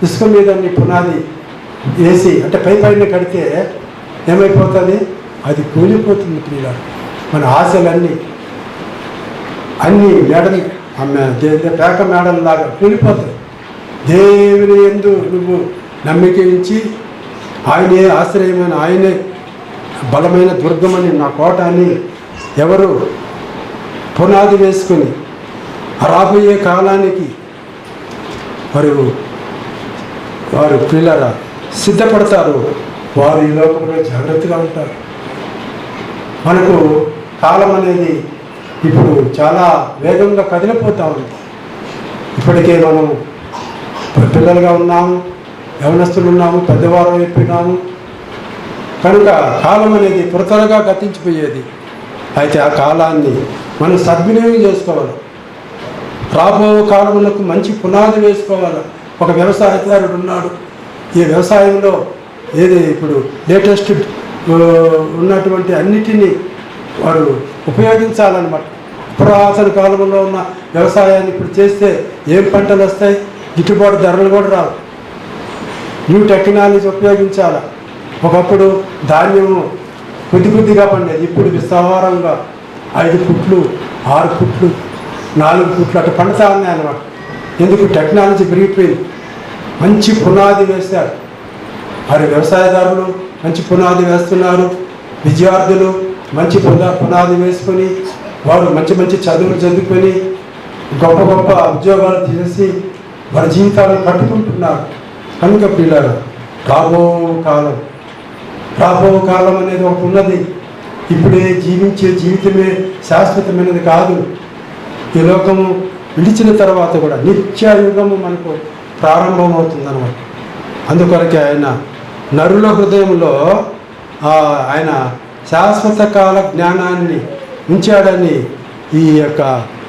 ఇసుక మీద పునాది వేసి అంటే పైన కడితే ఏమైపోతుంది? అది కూలిపోతుంది. ప్రియుల, మన ఆశలన్నీ మేడలు పేక మేడల్లాగా కూలిపోతాయి. దేవుని యందు నువ్వు నమ్మిక ఉంచి ఆయనే ఆశ్రయమైన, ఆయనే బలమైన దుర్గమని, నా కోట అని ఎవరు పునాది వేసుకొని రాబోయే కాలానికి వారు పిల్లరా సిద్ధపడతారు. వారు ఈ లోకంలో జాగ్రత్తగా ఉంటారు. మనకు కాలం అనేది ఇప్పుడు చాలా వేగంగా కదిలిపోతూ ఉంది. ఇప్పటికే మనం పిల్లలుగా ఉన్నాము, యవనస్తులు ఉన్నాము, పెద్దవారు అయిపోయినాము. కనుక కాలం అనేది త్వరగా గతించిపోయేది. అయితే ఆ కాలాన్ని మనం సద్వినియోగం చేసుకోవాలి. రాబో కాలములకు మంచి పునాది వేసుకోవాలి. ఒక వ్యవసాయదారుడు ఉన్నాడు. ఈ వ్యవసాయంలో ఇప్పుడు లేటెస్ట్ ఉన్నటువంటి అన్నిటినీ వారు ఉపయోగించాలన్నమాట. పురాతన కాలంలో ఉన్న వ్యవసాయాన్ని ఇప్పుడు చేస్తే ఏం పంటలు వస్తాయి? గిట్టుబాటు ధరలు కూడా రావు. న్యూ టెక్నాలజీ ఉపయోగించాలి. ఒకప్పుడు ధాన్యము కొద్దిగా పండేది, ఇప్పుడు విస్తారంగా 5 ఫుట్లు, 6 ఫుట్లు, 4 ఫుట్లు అట్లా పండుతా ఉన్నాయి అన్నమాట. ఎందుకు? టెక్నాలజీ పెరిగిపోయింది. మంచి పునాది వేస్తారు. వారి వ్యవసాయదారులు మంచి పునాది వేస్తున్నారు. విద్యార్థులు మంచి పునాది వేసుకొని వారు మంచి చదువులు చదువుకొని గొప్ప ఉద్యోగాలు చేసి వారి జీవితాలను కట్టుకుంటున్నారు. కనుక పిల్లలు రాబో కాలం అనేది ఒకటి ఉన్నది. ఇప్పుడే జీవించే జీవితమే శాశ్వతమైనది కాదు. ఈ లోకము విడిచిన తర్వాత కూడా నిత్యాయుగము మనకు ప్రారంభమవుతుంది అన్నమాట. అందుకొరకే ఆయన నరుల హృదయంలో ఆయన శాశ్వత కాల జ్ఞానాన్ని ఉంచాడని ఈ యొక్క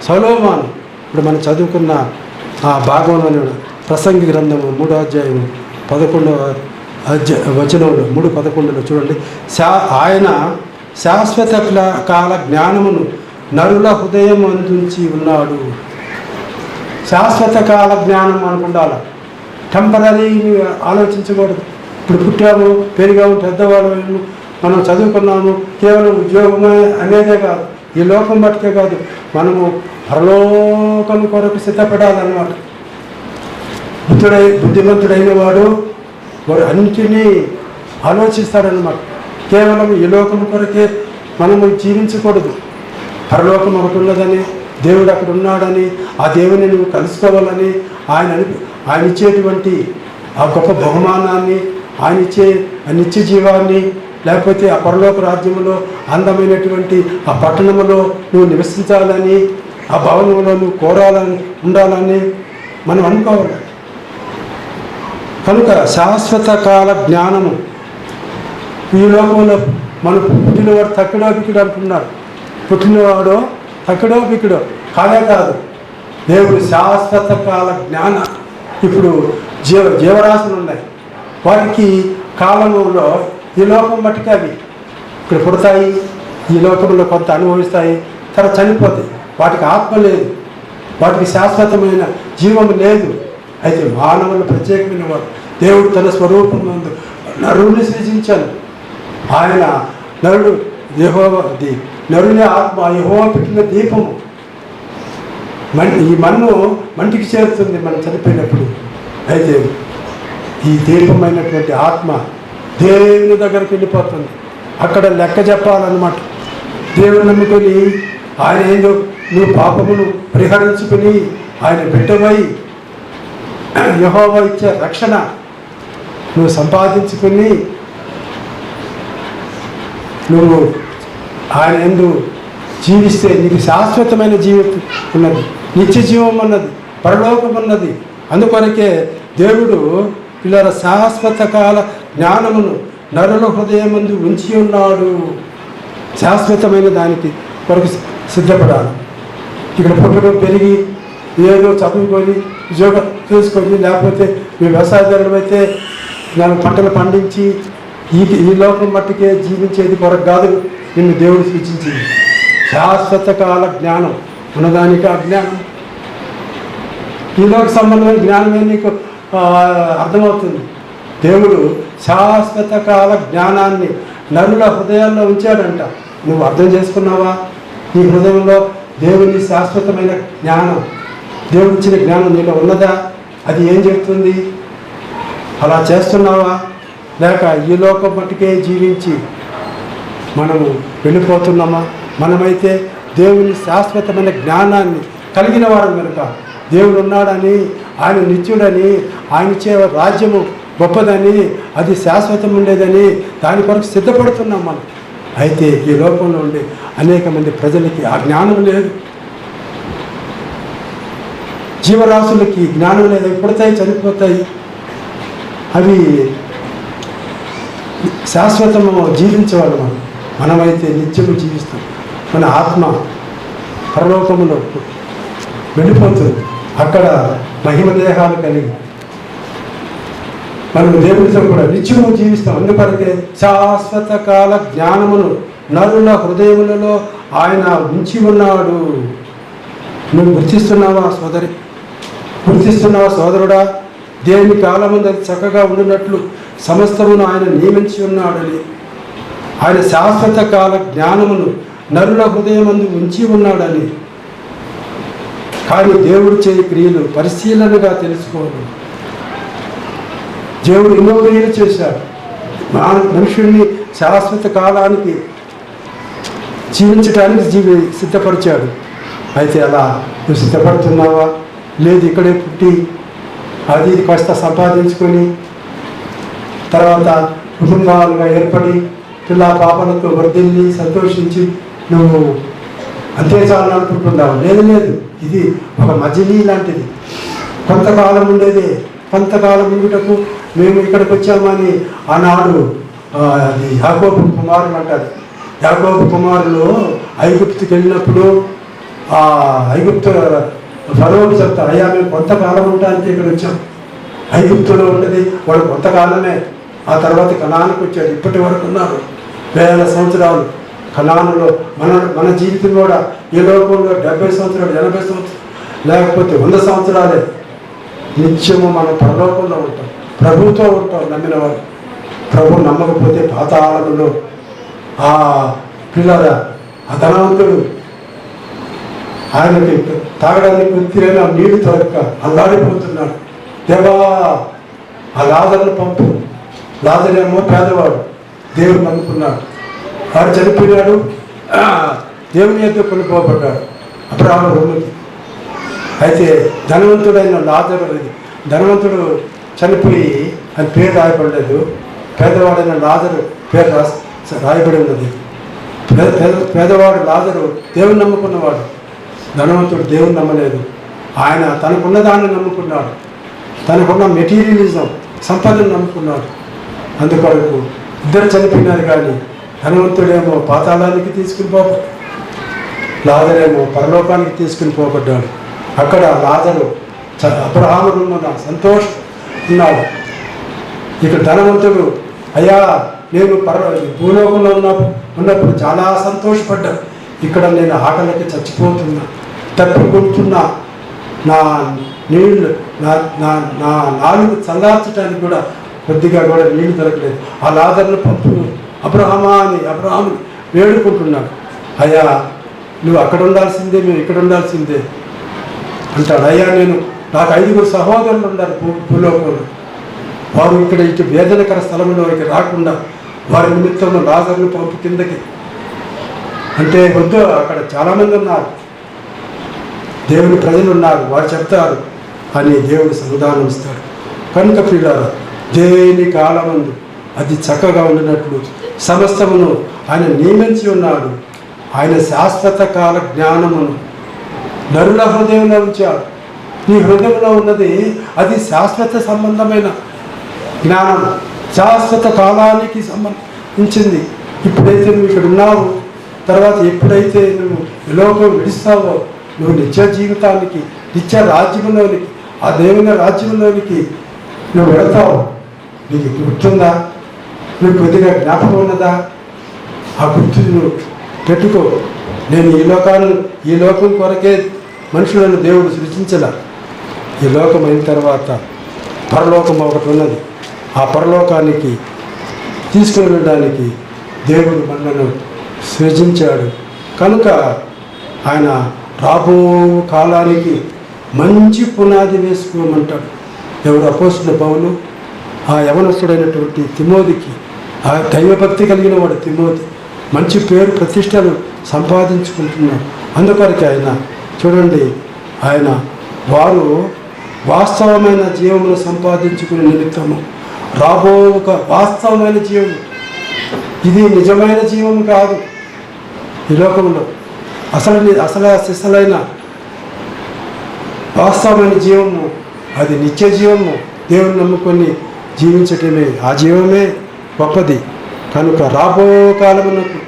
సొలొమోను ఇప్పుడు మనం చదువుకున్న ఆ భాగంలోని ప్రసంగి గ్రంథము 3వ అధ్యాయం 11వ వచనంలో 3:11 చూడండి. ఆయన శాశ్వత కాల జ్ఞానమును నరుల హృదయం అందించి ఉన్నాడు. శాశ్వత కాల జ్ఞానం అనుకుండాలి. టెంపరీ ఆలోచించకూడదు. ఇప్పుడు పుట్టాము, పెరిగాము, పెద్దవాళ్ళు, మనం చదువుకున్నాము, కేవలం ఉద్యోగమే అనేదే కాదు, ఈ లోకం బట్టికే కాదు, మనము పరలోకం కొరకు సిద్ధపడాలన్నమాట. బుద్ధిమంతుడైన వాడు అన్నిటినీ ఆలోచిస్తాడన్నమాట. కేవలం ఈ లోకం కొరకే మనము జీవించకూడదు. పరలోకం ఒకటి ఉన్నదని, దేవుడు అక్కడ ఉన్నాడని, ఆ దేవుని నువ్వు కలుసుకోవాలని, ఆయన ఇచ్చేటువంటి ఆ గొప్ప బహుమానాన్ని, ఆయన ఇచ్చే నిత్య జీవాన్ని, లేకపోతే ఆ పరలోక రాజ్యంలో అందమైనటువంటి ఆ పట్టణంలో నువ్వు నివసించాలని, ఆ భవనంలో నువ్వు కోరాలని, ఉండాలని మనం అనుకోవాలి. కనుక శాశ్వత కాల జ్ఞానము ఈ లోకంలో మనం పుట్టినవాడు తక్కుడో బిక్కుడు అంటున్నాడు. పుట్టినవాడో తక్కుడో బిక్కుడో కాదు. దేవుడు శాశ్వత కాల జ్ఞాన. ఇప్పుడు జీవరాశులు ఉన్నాయి, వారికి కాలంలో ఈ లోకం బట్టికి అవి ఇక్కడ పుడతాయి, ఈ లోకంలో కొంత అనుభవిస్తాయి, తర్వాత చనిపోతాయి. వాటికి ఆత్మ లేదు, వాటికి శాశ్వతమైన జీవం లేదు. అయితే మానవులు ప్రత్యేకమైన వాడు. దేవుడు తన స్వరూపం నందు నరుని సృజించాను. ఆయన నరుడు నరుని ఆత్మ యెహోవా పెట్టిన దీపము. ఈ మన్ను మంటికి చేరుతుంది మనం చనిపోయినప్పుడు. అయితే ఈ దీపమైనటువంటి ఆత్మ దేవుని దగ్గరికి వెళ్ళిపోతుంది. అక్కడ లెక్క చెప్పాలన్నమాట. దేవుని నమ్ముకొని ఆయన ఏందో నువ్వు పాపమును పరిహరించుకొని ఆయన బిడ్డవై యెహోవా ఇచ్చే రక్షణ నువ్వు సంపాదించుకొని నువ్వు ఆయన యందు జీవిస్తే నీకు శాశ్వతమైన జీవితం ఉన్నది, నిత్య జీవం అన్నది, పరలోకం అన్నది. అందుకొరకే దేవుడు పిల్లల శాశ్వత కాల జ్ఞానమును నరుల హృదయమందు ఉంచి ఉన్నాడు. శాశ్వతమైన దానికి కొరకు సిద్ధపడాలి. ఇక్కడ పుట్టడం పెరిగి ఏదో చదువుకొని ఉద్యోగం చేసుకొని, లేకపోతే మీ వ్యవసాయదారుడు అయితే దాని పంటలు పండించి ఈ లోకం మట్టుకే జీవించేది కొరకు కాదు నిన్ను దేవుడు సూచించింది. శాశ్వత కాల జ్ఞానం ఉన్నదానికి అజ్ఞానం. ఈలోకి సంబంధమైన జ్ఞానమే నీకు అర్థమవుతుంది. దేవుడు శాశ్వత కాల జ్ఞానాన్ని నరుల హృదయాల్లో ఉంచాడంట. నువ్వు అర్థం చేసుకున్నావా? నీ హృదయంలో దేవుని శాశ్వతమైన జ్ఞానం, దేవుడు ఇచ్చిన జ్ఞానం నీలో ఉన్నదా? అది ఏం చెప్తుంది? అలా చేస్తున్నావా? లేక ఈ లోకం మట్టుకే జీవించి మనము వెళ్ళిపోతున్నామా? మనమైతే దేవుని శాశ్వతమైన జ్ఞానాన్ని కలిగిన వారం కనుక, దేవుడు ఉన్నాడని, ఆయన నిత్యుడని, ఆయన ఇచ్చే రాజ్యము గొప్పదని, అది శాశ్వతం ఉండేదని దాని కొరకు సిద్ధపడుతున్నాం మనం. అయితే ఈ లోకంలో ఉండే అనేక మంది ప్రజలకి ఆ జ్ఞానం లేదు. జీవరాశులకి జ్ఞానం లేదు. అవి పుడతాయి, చనిపోతాయి. అవి శాశ్వతము జీవించేవాళ్ళు మనం. మనమైతే నిత్యము జీవిస్తాం. మన ఆత్మ పరలోకములో వెళ్ళిపోతుంది. అక్కడ మహిమ దేహాలు కలిగి మనం దేవుడితో కూడా నిత్యము జీవిస్తాం. అందుకొరకే శాశ్వత కాల జ్ఞానమును నరుల హృదయములలో ఆయన ఉంచి ఉన్నాడు. నువ్వు గుర్తిస్తున్నావా సోదరి? గుర్తిస్తున్నావా సోదరుడా? దేని కాలముందు అది చక్కగా ఉండినట్లు సమస్తమును ఆయన నియమించి ఉన్నాడని, ఆయన శాశ్వత కాల జ్ఞానమును నరుల హృదయమందు ఉంచి ఉన్నాడని. కానీ దేవుడు చేయి క్రియలు పరిశీలనగా తెలుసుకోవాలి. దేవుడు ఎన్నో క్రియలు చేశాడు. మనుషుల్ని శాశ్వత కాలానికి జీవించడానికి సిద్ధపరిచాడు. అయితే అలా నువ్వు సిద్ధపడుతున్నావా? లేదు, ఇక్కడే పుట్టి అది కాస్త సంపాదించుకొని తర్వాత కుటుంబాలుగా ఏర్పడి పిల్ల పాపలతో వర్ధిల్లి సంతోషించి నువ్వు అంతే చాలు అనుకుంటున్నావు. లేదు లేదు, ఇది ఒక మజిలీ లాంటిది. కొంతకాలం ఉండేదే. కొంతకాలం ఉండుటకు మేము ఇక్కడికి వచ్చామని ఆనాడు అది యాకోబు కుమారులు అంటారు. యాకోబు కుమారులు ఐగుప్తుకి వెళ్ళినప్పుడు ఆ ఐగుప్తు ఫరోకు చెప్తారు, అయ్యా మేము కొంతకాలం ఉండడానికి ఇక్కడ వచ్చాం. ఐగుప్తులో ఉన్నది వాడు కొంతకాలమే, ఆ తర్వాత కనానుకు వచ్చాడు. ఇప్పటి వరకు ఉన్నారు, వేల సంవత్సరాలు కనానులో. మన జీవితం కూడా ఈ లోకంలో 70 సంవత్సరాలు, 80 సంవత్సరాలు, లేకపోతే 100 సంవత్సరాలే. నిత్యము మనం పరలోకంలో ఉంటాం, ప్రభుతో ఉంటాం. నమ్మిన వారు ప్రభు నమ్మకపోతే పాతాళంలో ఆ పిల్లల ఆ ధనవంతుడు ఆయనకి తాగడానికి ఉత్తిరైన నీళ్లు తొలక అల్లాడిపోతున్నాడు. దేవా ఆ లాజరును పంపు. లాజరేమో పేదవాడు, దేవుడు నమ్ముకున్నాడు. వాడు చనిపోయినాడు, దేవుని యొక్క కొనుక్కోబడ్డాడు అబ్రాహాము రొమ్ముకి. అయితే ధనవంతుడైన లాజరు, ధనవంతుడు చనిపోయి అని పేరు రాయబడలేదు, పేదవాడైన లాజరు పేరు రాయబడి ఉన్నది. పేదవాడు లాజరు దేవుని నమ్ముకున్నవాడు, ధనవంతుడు దేవుని నమ్మలేదు. ఆయన తనకున్న దాన్ని నమ్ముకున్నాడు, తనకున్న మెటీరియలిజం సంపదను నమ్ముకున్నాడు. అందుకొరకు ఇద్దరు చనిపోయినారు. కానీ ధనవంతుడేమో పాతాళానికి తీసుకుని పోబడ్డాడు, లాజరేమో పరలోకానికి తీసుకుని పోబడ్డాడు. అక్కడ లాజరు అబ్రహాము సంతోషం ఉన్నాడు. ఇక్కడ ధనవంతుడు, అయ్యా నేను భూలోకంలో ఉన్నప్పుడు చాలా సంతోషపడ్డాను, ఇక్కడ నేను ఆకలికి చచ్చిపోతున్నా, తప్పుకుంటున్నా, నా నీళ్ళు నా నాలుగు చల్లార్చడానికి కూడా కొద్దిగా కూడా నీళ్లు దొరకలేదు. ఆ లాజరును పంపు అబ్రహామా అని అబ్రహాము వేడుకుంటున్నాడు. అయ్యా నువ్వు అక్కడ ఉండాల్సిందే, మేము ఇక్కడ ఉండాల్సిందే అంటాడు. అయ్యా నాకు 5 సహోదరులు ఉన్నారు భూలోకంలో, వారు ఇక్కడ ఇటు వేదనకర స్థలంలోకి రాకుండా వారి నిమిత్తంలో లాజరును పంపు కిందకి అంటే వద్దు. అక్కడ చాలామంది ఉన్నారు, దేవుని ప్రజలు ఉన్నారు, వారు చెప్తారు అని దేవుడు సమాధానం ఇస్తాడు. కనుక ప్రియులారా, దేని కాలమందు అది చక్కగా ఉండినట్లు సమస్తమును ఆయన నియమించి ఉన్నాడు. ఆయన శాశ్వత కాల జ్ఞానమును నరుల హృదయంలో ఉంచాడు. నీ హృదయంలో ఉన్నది అది శాశ్వత సంబంధమైన జ్ఞానం, శాశ్వత కాలానికి సంబంధించింది. ఇప్పుడైతే నువ్వు ఇక్కడ ఉన్నావు, తర్వాత ఎప్పుడైతే నువ్వు లోకం విడిస్తావో నువ్వు నిత్య జీవితానికి, నిత్య రాజ్యంలోనికి, ఆ దేవుని రాజ్యంలోనికి నువ్వు వెళతావు. నీకు గుర్తుందా? నువ్వు కొద్దిగా జ్ఞాపకం ఉన్నదా? ఆ గుర్తుని నువ్వు పెట్టుకో. నేను ఈ లోకం కొరకే మనుషులను దేవుడు సృష్టించలా. ఈ లోకం అయిన తర్వాత పరలోకం ఒకటి ఉన్నది. ఆ పరలోకానికి తీసుకుని వెళ్ళడానికి దేవుడు మనలను సృజించాడు. కనుక ఆయన రాబో కాలానికి మంచి పునాది వేసుకోమంటాడు. ఎవరు? అపోస్తలుడైన పౌలు ఆ యవనస్తుడైనటువంటి తిమోతికి, ఆ దైవభక్తి కలిగిన వాడు తిమోతి మంచి పేరు ప్రతిష్టలు సంపాదించుకుంటున్నాడు. అందుకొరకు ఆయన చూడండి, ఆయన వారు వాస్తవమైన జీవమును సంపాదించుకునే నిమిత్తము రాబో ఒక వాస్తవమైన జీవం, ఇది నిజమైన జీవం కాదు. ఈ లోకంలో అసలైన వాస్తవమైన జీవము అది నిత్య జీవము, దేవుని నమ్ముకొని జీవించటమే, ఆ జీవమే గొప్పది. కనుక రాబో కాలమునకు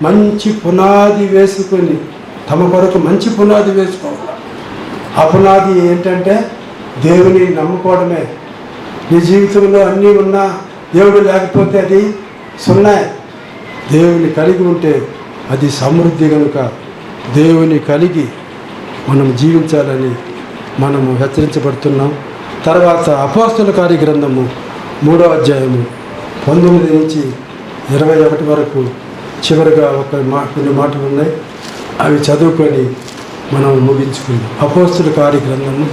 మంచి పునాది వేసుకొని తమ కొరకు మంచి పునాది వేసుకోవాలి. ఆ పునాది ఏంటంటే దేవుని నమ్ముకోవడమే. నీ జీవితంలో అన్నీ ఉన్నా దేవుడు లేకపోతే అది సున్నా. దేవుని కలిగి ఉంటే అది సమృద్ధి. కనుక దేవుని కలిగి మనం జీవించాలని మనము హెచ్చరించబడుతున్నాం. తర్వాత అపోస్తలుల కార్యగ్రంథము 3వ అధ్యాయము 19 నుంచి 21 వరకు చివరిగా కొన్ని మాటలు ఉన్నాయి, అవి చదువుకొని మనం ముగించుకుందాం. అపోస్తలుల కార్యగ్రంథము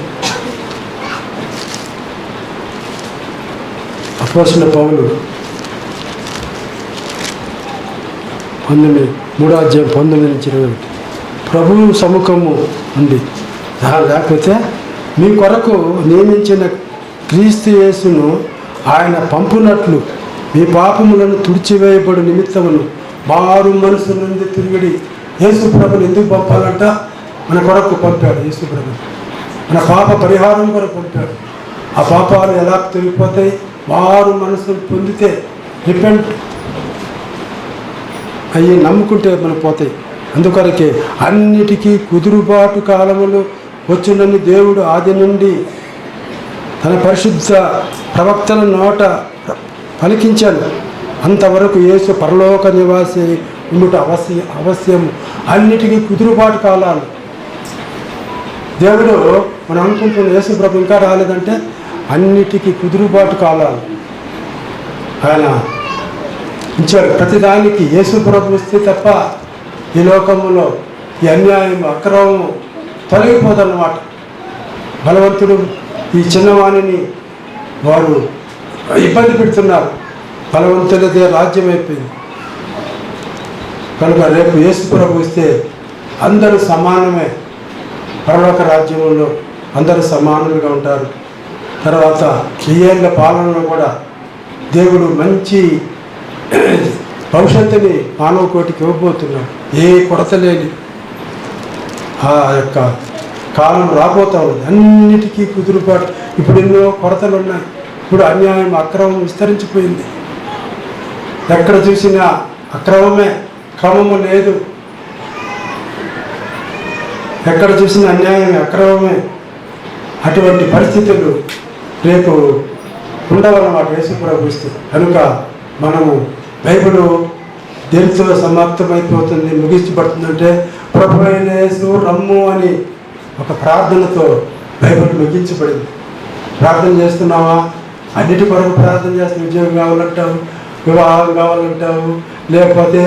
అపోస్తలుడైన పౌలు 3వ అధ్యాయం 19 నుంచి 21. ప్రభువు సముఖము ఉంది, లేకపోతే మీ కొరకు నియమించిన క్రీస్తు యేసును ఆయన పంపునట్లు మీ పాపములను తుడిచివేయబడు నిమిత్తమును మారు మనసు నుండి తిరిగి యేసు ప్రభుని ఎందుకు పంపాలంట? మన కొరకు పంపాడు. యేసు ప్రభు మన పాప పరిహారం కొరకు పంపాడు. ఆ పాపాలు ఎలా తొలిగిపోతాయి? వారు మనసును పొందితే, రిపెంట్ అయ్యి నమ్ముకుంటే మనకు పోతాయి. అందుకొరకే అన్నిటికీ కుదురుబాటు కాలములు వచ్చునని దేవుడు ఆది నుండి తన పరిశుద్ధ ప్రవక్తల నోట పలికించాడు. అంతవరకు యేసు పరలోక నివాసి ఉండుట అవశ్యం. అన్నిటికీ కుదురుబాటు కాలాలు. దేవుడు మనం అనుకుంటున్న యేసు ప్రభు ఇంకా రాలేదంటే అన్నిటికీ కుదురుబాటు కాలాలు ఆయన ఇచ్చాడు. ప్రతిదానికి యేసు ప్రభు వస్తే తప్ప ఈ లోకంలో ఈ అన్యాయం అక్రమం తొలగిపోదన్నమాట. బలవంతుడు ఈ చిన్నవాణిని వారు ఇబ్బంది పెడుతున్నారు. బలవంతులదే రాజ్యం అయిపోయింది. కనుక రేపు యేసు ప్రభు వస్తే అందరూ సమానమే. పరలోక రాజ్యంలో అందరూ సమానులుగా ఉంటారు. తర్వాత 1000 ఏళ్ళ పాలనలో కూడా దేవుడు మంచి భవిష్యత్తుని మానవ కోటికి ఇవ్వబోతున్నాడు. ఏ కొరత లేని ఆ యొక్క కాలం రాబోతా ఉంది. అన్నిటికీ కుదురుబాటు. ఇప్పుడు ఎన్నో కొరతలు ఉన్నాయి. ఇప్పుడు అన్యాయం అక్రమం విస్తరించిపోయింది. ఎక్కడ చూసినా అక్రమమే, క్రమము లేదు. ఎక్కడ చూసినా అన్యాయమే, అక్రమమే. అటువంటి పరిస్థితులు రేపు ఉండవన్నమాట యేసు ప్రభు ఇస్తే. కనుక మనము బైబిల్ దేనితో సమాప్తమైపోతుంది, ముగించబడుతుందంటే ప్రభు అయిన యేసు రమ్ము అని ఒక ప్రార్థనతో బైబిల్ ముగించబడింది. ప్రార్థన చేస్తున్నావా? అన్నిటి కొరకు ప్రార్థన చేస్తున్న ఉద్యోగం కావాలంటావు, వివాహం కావాలంటావు, లేకపోతే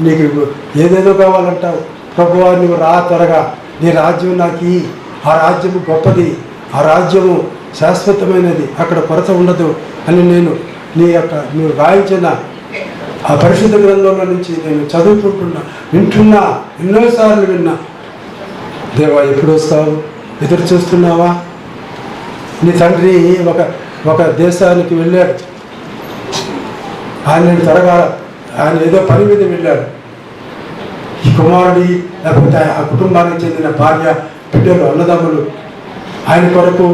నీకు ఏదేదో కావాలంటావు. ప్రభువా నువ్వు రా త్వరగా, నీ రాజ్యం నాకు ఆ రాజ్యము గొప్పది, ఆ రాజ్యము శాశ్వతమైనది, అక్కడ కొరత ఉండదు అని నేను నువ్వు రాయించిన ఆ పరిశుద్ధ గ్రంథంలో నుంచి నేను చదువుకుంటున్నా, వింటున్నా, ఎన్నోసార్లు విన్నా. దేవా ఎప్పుడు వస్తావు? ఎదురు చూస్తున్నావా? నీ తండ్రి ఒక దేశానికి వెళ్ళాడు. ఆయన త్వరగా ఆయన ఏదో పని మీద వెళ్ళాడు. ఈ కుమారుడి లేకపోతే ఆ కుటుంబానికి చెందిన భార్య, బిడ్డలు, అన్నదమ్ములు ఆయన కొరకు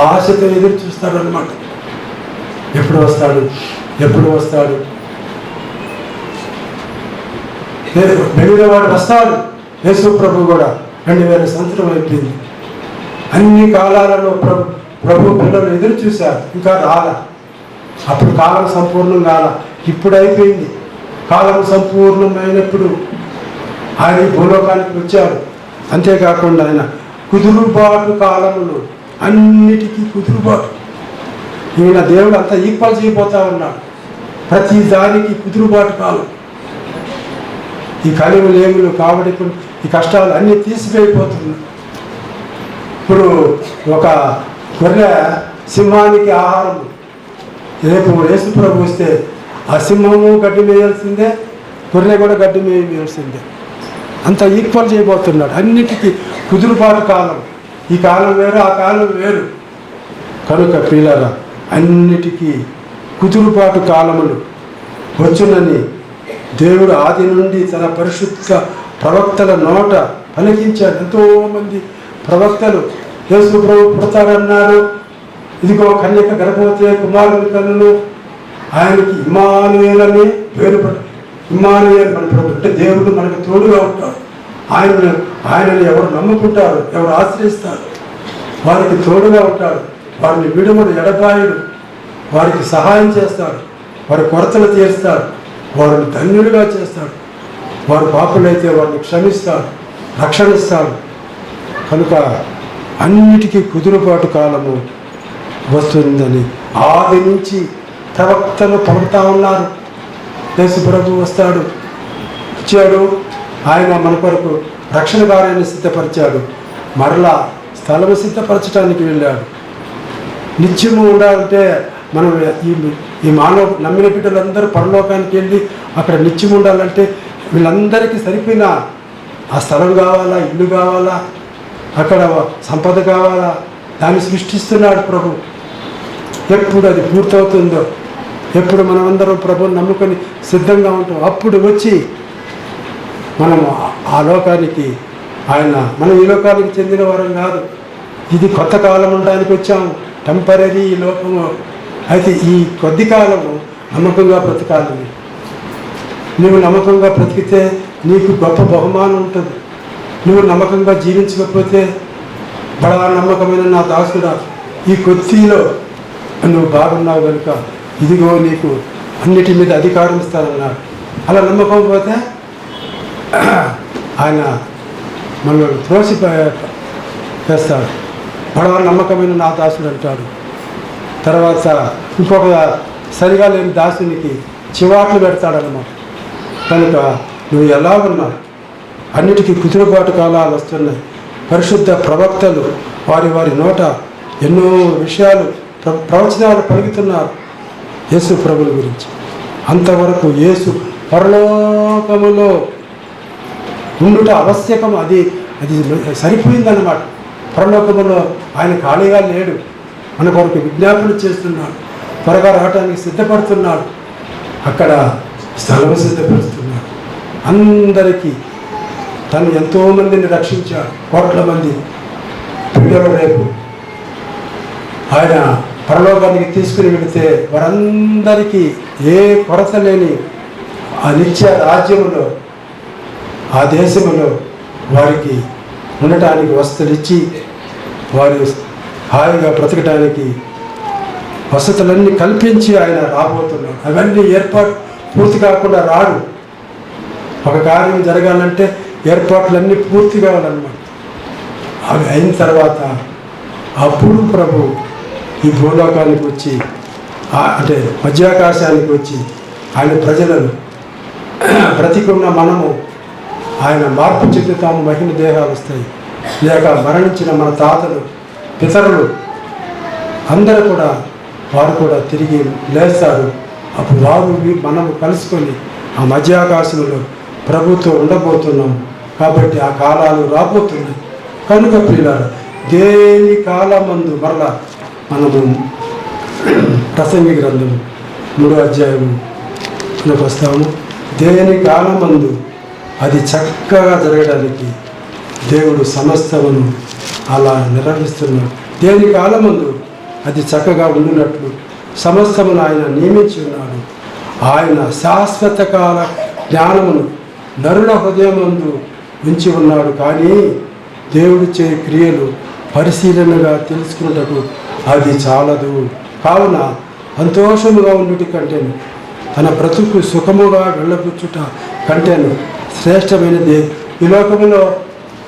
ఆశతో ఎదురు చూస్తాడు అన్నమాట. ఎప్పుడు వస్తాడు, ఎప్పుడు వస్తాడు? వాడు వస్తాడు. యేసు ప్రభు కూడా 2000 సంవత్సరం అయిపోయింది. అన్ని కాలాలలో ప్రభు పిల్లలు ఎదురు చూశారు, ఇంకా రాలా. అప్పుడు కాలం సంపూర్ణం కాల, ఇప్పుడు అయిపోయింది. కాలం సంపూర్ణమైనప్పుడు ఆయన ఈ భూలోకానికి వచ్చాడు. అంతేకాకుండా ఆయన కుదురుబాటు కాలములు, అన్నిటికీ కుదురుబాటు. ఈయన దేవుడు అంతా ఈక్వల్ చేయబోతా ఉన్నాడు. ప్రతి దానికి కుదురుబాటు కాలం. ఈ కలిమి లేములు కావడికు ఈ కష్టాలు అన్నీ తీసిపోయిపోతున్నాయి. ఇప్పుడు ఒక గొర్రె సింహానికి ఆహారం. రేపు యేసు ప్రభు వస్తే ఆ సింహము గడ్డి మేయాల్సిందే, గొర్రె కూడా గడ్డి మేయాల్సిందే. అంత ఈక్వల్ చేయబోతున్నాడు. అన్నిటికీ కుదురుబాటు కాలం. ఈ కాలం వేరు, ఆ కాలం వేరు. కనుక ప్రియులారా, అన్నిటికీ కుదురుబాటు కాలములు వచ్చునని దేవుడు ఆది నుండి తన పరిశుద్ధ ప్రవక్తల నోట పలికించాడు. ఎంతోమంది ప్రవక్తలు యేసు ప్రభు పుడతాడన్నారు. ఇదిగో కన్యక గర్భవతి కుమారుని కన్నులు, ఆయనకి ఇమ్మానుయేల్ అని పేరు పడ్డాడు. ఇమ్మానుయేల్ మన ప్రభు అంటే దేవుడు మనకు తోడుగా ఉంటాడు. ఆయనను ఎవరు నమ్ముకుంటారు, ఎవరు ఆశ్రయిస్తారు, వారికి తోడుగా ఉంటాడు. వారిని విడుముడు, ఎడబాయుడు, వారికి సహాయం చేస్తాడు, వారి కొరతలు తీరుస్తాడు, వారిని ధన్యుడిగా చేస్తాడు. వారు పాపులైతే వారిని క్షమిస్తాడు, రక్షణ ఇస్తాడు. కనుక అన్నిటికీ కుదురుబాటు కాలము వస్తుందని ఆది నుంచి ప్రవక్తలు పలుకుతా ఉన్నారు. యేసు ప్రభు వస్తాడు, వచ్చాడు. ఆయన మన కొరకు రక్షణ కార్యాన్ని సిద్ధపరిచాడు. మరలా స్థలము సిద్ధపరచడానికి వెళ్ళాడు. నిత్యము ఉండాలంటే మనం ఈ మానవ నమ్మిన బిడ్డలందరూ పరలోకానికి వెళ్ళి అక్కడ నిత్యం ఉండాలంటే వీళ్ళందరికీ సరిపోయిన ఆ స్థలం కావాలా, ఇల్లు కావాలా, అక్కడ సంపద కావాలా, దాన్ని సృష్టిస్తున్నాడు ప్రభు. ఎప్పుడు అది పూర్తవుతుందో, ఎప్పుడు మనమందరం ప్రభుని నమ్ముకొని సిద్ధంగా ఉంటాం, అప్పుడు వచ్చి మనము ఆ లోకానికి మనం ఈ లోకానికి చెందిన వారం కాదు. ఇది కొత్త కాలం ఉండడానికి వచ్చాము. టెంపరీ ఈ లోకము. అయితే ఈ కొద్ది కాలము నమ్మకంగా బ్రతకాలి. నువ్వు నమ్మకంగా బ్రతికితే నీకు గొప్ప బహుమానం ఉంటుంది. నువ్వు నమ్మకంగా జీవించకపోతే బడా నమ్మకమైన నా దాసుడా, ఈ కొద్దిలో నువ్వు బాగున్నావు కనుక ఇదిగో నీకు అన్నిటి మీద అధికారం ఇస్తానన్నాడు. అలా నమ్మకం పోతే ఆయన మనల్ని చేస్తాడు. బడా నమ్మకమైన నా దాసుడు అంటాడు. తర్వాత ఇంకొక సరిగా లేని దాసునికి చివాట్లు పెడతాడన్నమాట. కనుక నువ్వు ఎలా ఉన్నావు? అన్నిటికీ కుదురుబాటు కాలాలు వస్తున్నాయి. పరిశుద్ధ ప్రవక్తలు వారి వారి నోట ఎన్నో విషయాలు ప్రవచనాలు పలుకుతున్నారు యేసు ప్రభుల గురించి. అంతవరకు యేసు పరలోకములో ఉండుట ఆవశ్యకం. అది సరిపోయిందన్నమాట. పరలోకములో ఆయన ఖాళీగా లేడు. మన కొరకు విజ్ఞాపన చేస్తున్నాడు. త్వరగా రావడానికి సిద్ధపడుతున్నాడు. అక్కడ స్థలం సిద్ధపరుస్తున్నాడు. అందరికీ తను ఎంతోమందిని రక్షించాడు. కోట్ల మంది పిల్లలు రేపు ఆయన పరలోకానికి తీసుకుని వెళితే వారందరికీ ఏ కొరత లేని ఆ నిత్య రాజ్యములో ఆ దేశంలో వారికి ఉండటానికి వసతులు ఇచ్చి వారు హాయిగా బ్రతకటానికి వసతులన్నీ కల్పించి ఆయన రాబోతున్నాడు. అవన్నీ ఏర్పాటు పూర్తి కాకుండా రాడు. ఒక కార్యం జరగాలంటే ఏర్పాట్లన్నీ పూర్తి కావాలన్నమాట. అవి అయిన తర్వాత అప్పుడు ప్రభు ఈ భూలోకానికి వచ్చి అంటే మధ్యాకాశానికి వచ్చి ఆయన ప్రజలను బ్రతికున్న మనము ఆయన మార్పు చెందుతాము. మహిమ దేహాలు వస్తాయి. లేక మరణించిన మన తాతలు పితరులు అందరూ కూడా వారు కూడా తిరిగి లేస్తారు. అప్పుడు వారు మనము కలుసుకొని ఆ మధ్యాకాశంలో ప్రభుత్వం ఉండబోతున్నాం. కాబట్టి ఆ కాలాలు రాబోతున్నాయి. కనుక ప్రియులారా, దేని కాలమందు మనము ప్రసంగి గ్రంథం 3వ అధ్యాయంలోకి వస్తాము. దేని కాలమందు అది చక్కగా జరగడానికి దేవుడు సమస్తమును అలా నిర్వహిస్తున్నాడు. దేని కాలమందు అది చక్కగా ఉండినట్లు సమస్తమును ఆయన నియమించి ఉన్నాడు. ఆయన శాశ్వత కాల జ్ఞానమును నరుల హృదయమందు ఉంచి ఉన్నాడు. కానీ దేవుడి చే క్రియలు పరిశీలనగా తెలుసుకున్నటకు అది చాలదు. కావున సంతోషముగా ఉండుట కంటేను తన బ్రతుకు సుఖముగా వెళ్ళబుచ్చుట కంటేను శ్రేష్టమైనది. ఈ లోకములో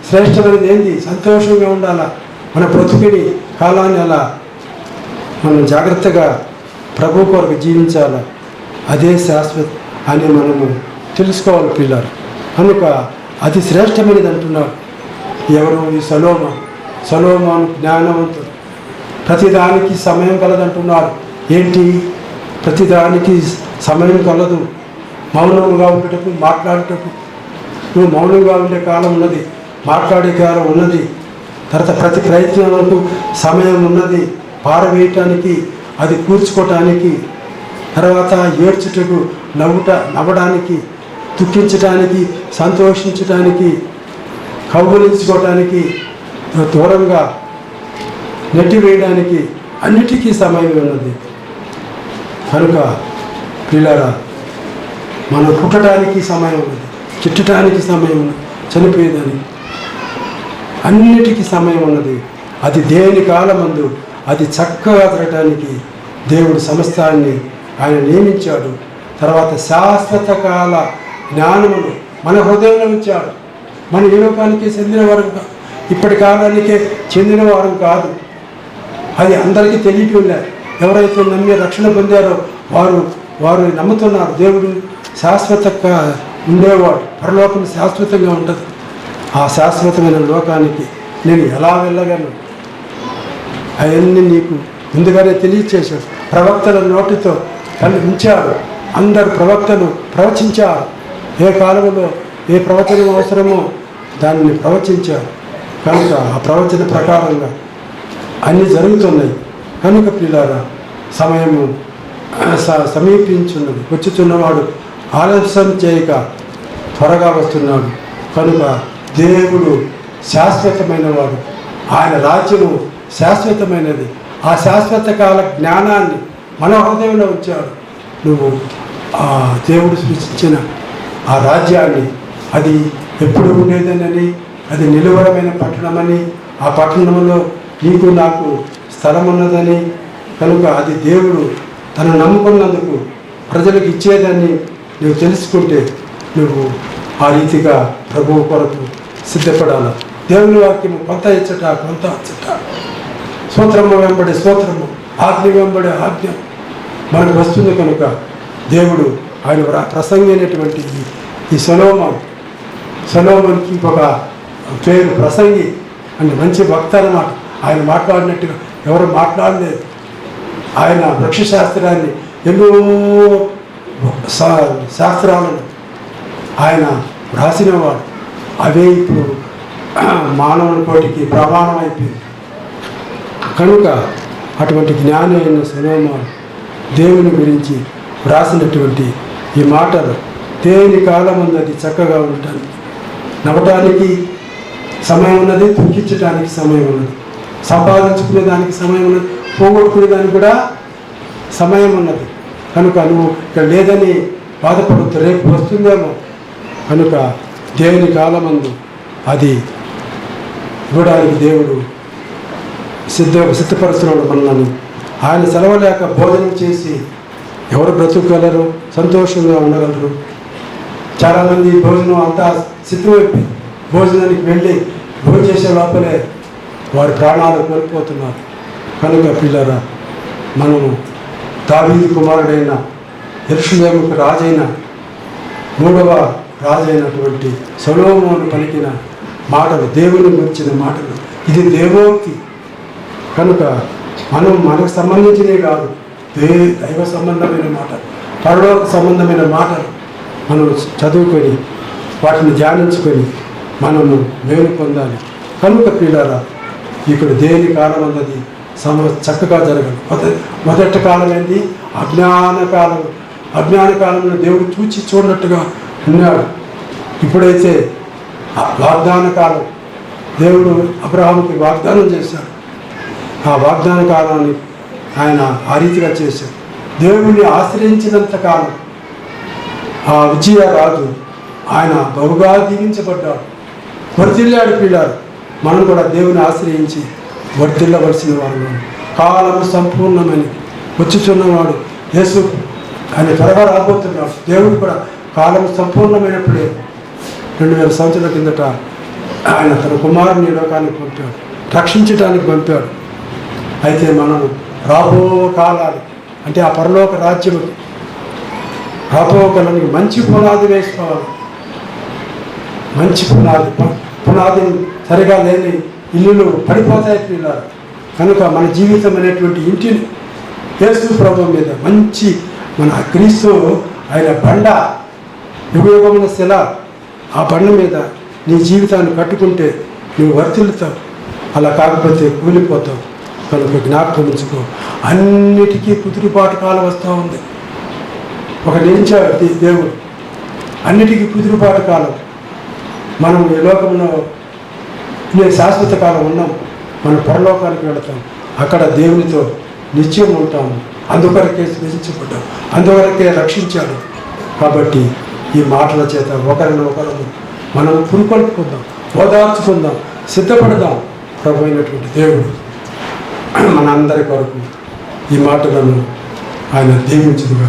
శ్రేష్టమైనది ఏంది? సంతోషంగా ఉండాలా. మన బ్రతుకుని కాలాన్ని అలా మనం జాగ్రత్తగా ప్రభు కొరకు జీవించాలా. అదే శాశ్వత అని మనము తెలుసుకోవాలి పిల్లలు. కనుక అది శ్రేష్టమైనది అంటున్నాడు. ఎవరు? ఈ సొలొమోను జ్ఞానవంతుడు. ప్రతిదానికి సమయం కలదంటున్నారు. ఏంటి? ప్రతిదానికి సమయం కలదు. మౌనంగా ఉండటకు, మాట్లాడటకు. నువ్వు మౌనంగా ఉండే కాలం ఉన్నది, మాట్లాడే కాలం ఉన్నది. తర్వాత ప్రతి ప్రయత్నాలకు సమయం ఉన్నది. పారవేయటానికి, అది కూర్చుకోవటానికి, తర్వాత ఏడ్చుటకు, నవ్వడానికి, దుఃఖించటానికి, సంతోషించటానికి, కౌగులించుకోవటానికి, దూరంగా నెట్టివేయడానికి అన్నిటికీ సమయం ఉన్నది. కనుక పిల్లరా, మనం పుట్టడానికి సమయం ఉన్నది, చుట్టడానికి సమయం ఉన్నది, చనిపోయేదానికి అన్నిటికీ సమయం ఉన్నది. అది దేని కాలమందు అది చక్కగా జరగటానికి దేవుడు సమస్తాన్ని ఆయన నియమించాడు. తర్వాత శాశ్వత కాల జ్ఞానమును మన హృదయంలో ఉంచాడు. మన ఈ లోకానికి చెందిన వారం, ఇప్పటి కాలానికే చెందిన వారం కాదు. అది అందరికీ తెలియట్లే. ఎవరైతే నమ్మి రక్షణ పొందారో వారు నమ్ముతున్నారు. దేవుడు శాశ్వతంగా ఉండేవాడు. పరలోకం శాశ్వతంగా ఉంటుంది. ఆ శాశ్వతమైన లోకానికి నేను ఎలా వెళ్ళగలను? అవన్నీ నీకు ముందుగానే తెలియచేశాడు. ప్రవక్తల నోటితో ఉంచాడు. అందరు ప్రవక్తలు ప్రవచించారు. ఏ కాలంలో ఏ ప్రవచనం అవసరమో దాన్ని ప్రవచించారు. కనుక ఆ ప్రవచన ప్రకారంగా అన్నీ జరుగుతున్నాయి. కనుక పిల్లారా, సమయము సమీపించున్నది. వచ్చుచున్నవాడు ఆలస్యం చేయక త్వరగా వస్తున్నాడు. కనుక దేవుడు శాశ్వతమైన వాడు. ఆయన రాజ్యము శాశ్వతమైనది. ఆ శాశ్వత కాల జ్ఞానాన్ని మన హృదయంలో ఉంచాడు. నువ్వు ఆ దేవుడు సృష్టించిన ఆ రాజ్యాన్ని, అది ఎప్పుడు ఉండేదనని, అది నిలువరమైన పట్టణమని, ఆ పట్టణంలో నీకు నాకు స్థలం ఉన్నదని, కనుక అది దేవుడు తను నమ్ముకున్నందుకు ప్రజలకు ఇచ్చేదని నువ్వు తెలుసుకుంటే నువ్వు ఆ రీతిగా ప్రభువు కొరకు సిద్ధపడాలి. దేవుని వాక్యము కొంత ఇచ్చట కొంత అచ్చట, స్తోత్రము వెంబడి స్తోత్రము, ఆజ్ఞ వెంబడి ఆజ్ఞ మనకు వస్తుంది. కనుక దేవుడు ఆయన ప్రసంగి అయినటువంటి ఈ సొలొమోనుకి ఇంకొక పేరు ప్రసంగి అంటే మంచి వక్త అన్నమాట. ఆయన మాట్లాడినట్టుగా ఎవరు మాట్లాడలేదు. ఆయన వృక్షశాస్త్రాన్ని ఎన్నో శాస్త్రాలను ఆయన రాసినవాడు. అవే ఇప్పుడు మానవుని కోటికి ప్రమాణం అయిపోయింది. కనుక అటువంటి జ్ఞాని అయిన సొలొమోను దేవుని గురించి వ్రాసినటువంటి ఈ మాటలు దేని కాలం ఉన్నది చక్కగా ఉండటానికి, నవ్వటానికి సమయం ఉన్నది, దుఃఖించడానికి సమయం ఉన్నది, సంపాదించుకునే దానికి సమయం ఉన్నది, పోగొట్టుకునే దానికి కూడా సమయం ఉన్నది. కనుక నువ్వు ఇక్కడ లేదని బాధపడద్దు, రేపు వస్తుందేమో. కనుక దేవుని కాలమందు అది ఇవ్వడానికి దేవుడు సిద్ధపరుస్తున్నాడు మనల్ని. ఆయన సెలవు లేక భోజనం చేసి ఎవరు బ్రతుకగలరు, సంతోషంగా ఉండగలరు? చాలామంది భోజనం అంతా సిద్ధమైపోయి భోజనానికి వెళ్ళి భోజనం చేసే లోపలే వారి ప్రాణాలు కోల్పోతున్నారు. కనుక పిల్లరా, మనము దావీదు కుమారుడైన యెరూషలేముకు రాజైన 3వ రాజైనటువంటి సొలొమోను పలికిన మాటలు, దేవుని గురించిన మాటలు, ఇది దేవోక్తి. కనుక మనకు సంబంధించినవి కాదు, దైవ సంబంధమైన మాటలు, పరలోక సంబంధమైన మాటలు మనం చదువుకొని వాటిని ధ్యానించుకొని మనము మేలు పొందాలి. కనుక పిల్లరా, ఇక్కడ దేని కాలం అన్నది చక్కగా జరగదు. మొదటి కాలం ఏంటి? అజ్ఞాన కాలం. అజ్ఞాన కాలంలో దేవుడు చూడనట్టుగా ఉన్నాడు. ఇప్పుడైతే వాగ్దాన కాలం, దేవుడు అబ్రహాముకి వాగ్దానం చేశాడు. ఆ వాగ్దాన కాలాన్ని ఆయన ఆ రీతిగా చేశాడు. దేవుడిని ఆశ్రయించినంత కాలం ఆ విజయరాజు ఆయన బహుగా దీవించబడ్డాడు, వర్ధిల్లాడు. పిల్లాడు, మనం కూడా దేవుని ఆశ్రయించి వర్ధిల్లవలసిన వారు. కాలం సంపూర్ణమని వచ్చుచున్నవాడు యేసు ఆయన త్వరగా రాబోతున్నాడు. దేవుడు కూడా కాలం సంపూర్ణమైనప్పుడే 2000 సంవత్సరాల కిందట ఆయన తన కుమారుని లోకానికి పంపాడు, రక్షించడానికి పంపాడు. అయితే మనం రాబో కాలాలు అంటే ఆ పరలోక రాజ్యం రాబో కాలానికి మంచి పునాది వేసుకోవాలి. మంచి పునాది సరిగా లేని ఇల్లులు పడిపోతాయి పిల్లలు. కనుక మన జీవితం అనేటువంటి ఇంటిని యేసు ప్రభువు మీద మంచి మన క్రీస్తు ఆయన బండ, యుగయుగమైన శిల, ఆ బండ మీద నీ జీవితాన్ని కట్టుకుంటే నువ్వు వర్తిల్లుతావు. అలా కాకపోతే కూలిపోతావు. కనుక జ్ఞాపకం ఉంచుకో, అన్నిటికీ కుదురుబాటు కాలం వస్తూ ఉంది. ఒక నిలిచాడు దేవుడు, అన్నిటికీ కుదురుబాటు కాలం. మనం ఈ లోకంలో శాశ్వత కాలం ఉన్నాం. మనం పరలోకానికి వెళతాం, అక్కడ దేవునితో నిత్యం ఉంటాము. అందువరకే సృజించబడ్డాం, అందువరకే రక్షించాడు. కాబట్టి ఈ మాటల చేత ఒకరినొకరు మనం పురుకొల్పుకుందాం, ఓదార్చుకుందాం, సిద్ధపడదాం. ప్రభు అయినటువంటి దేవుడు మన అందరి కొరకు ఈ మాటలను ఆయన దీవించుదుగా.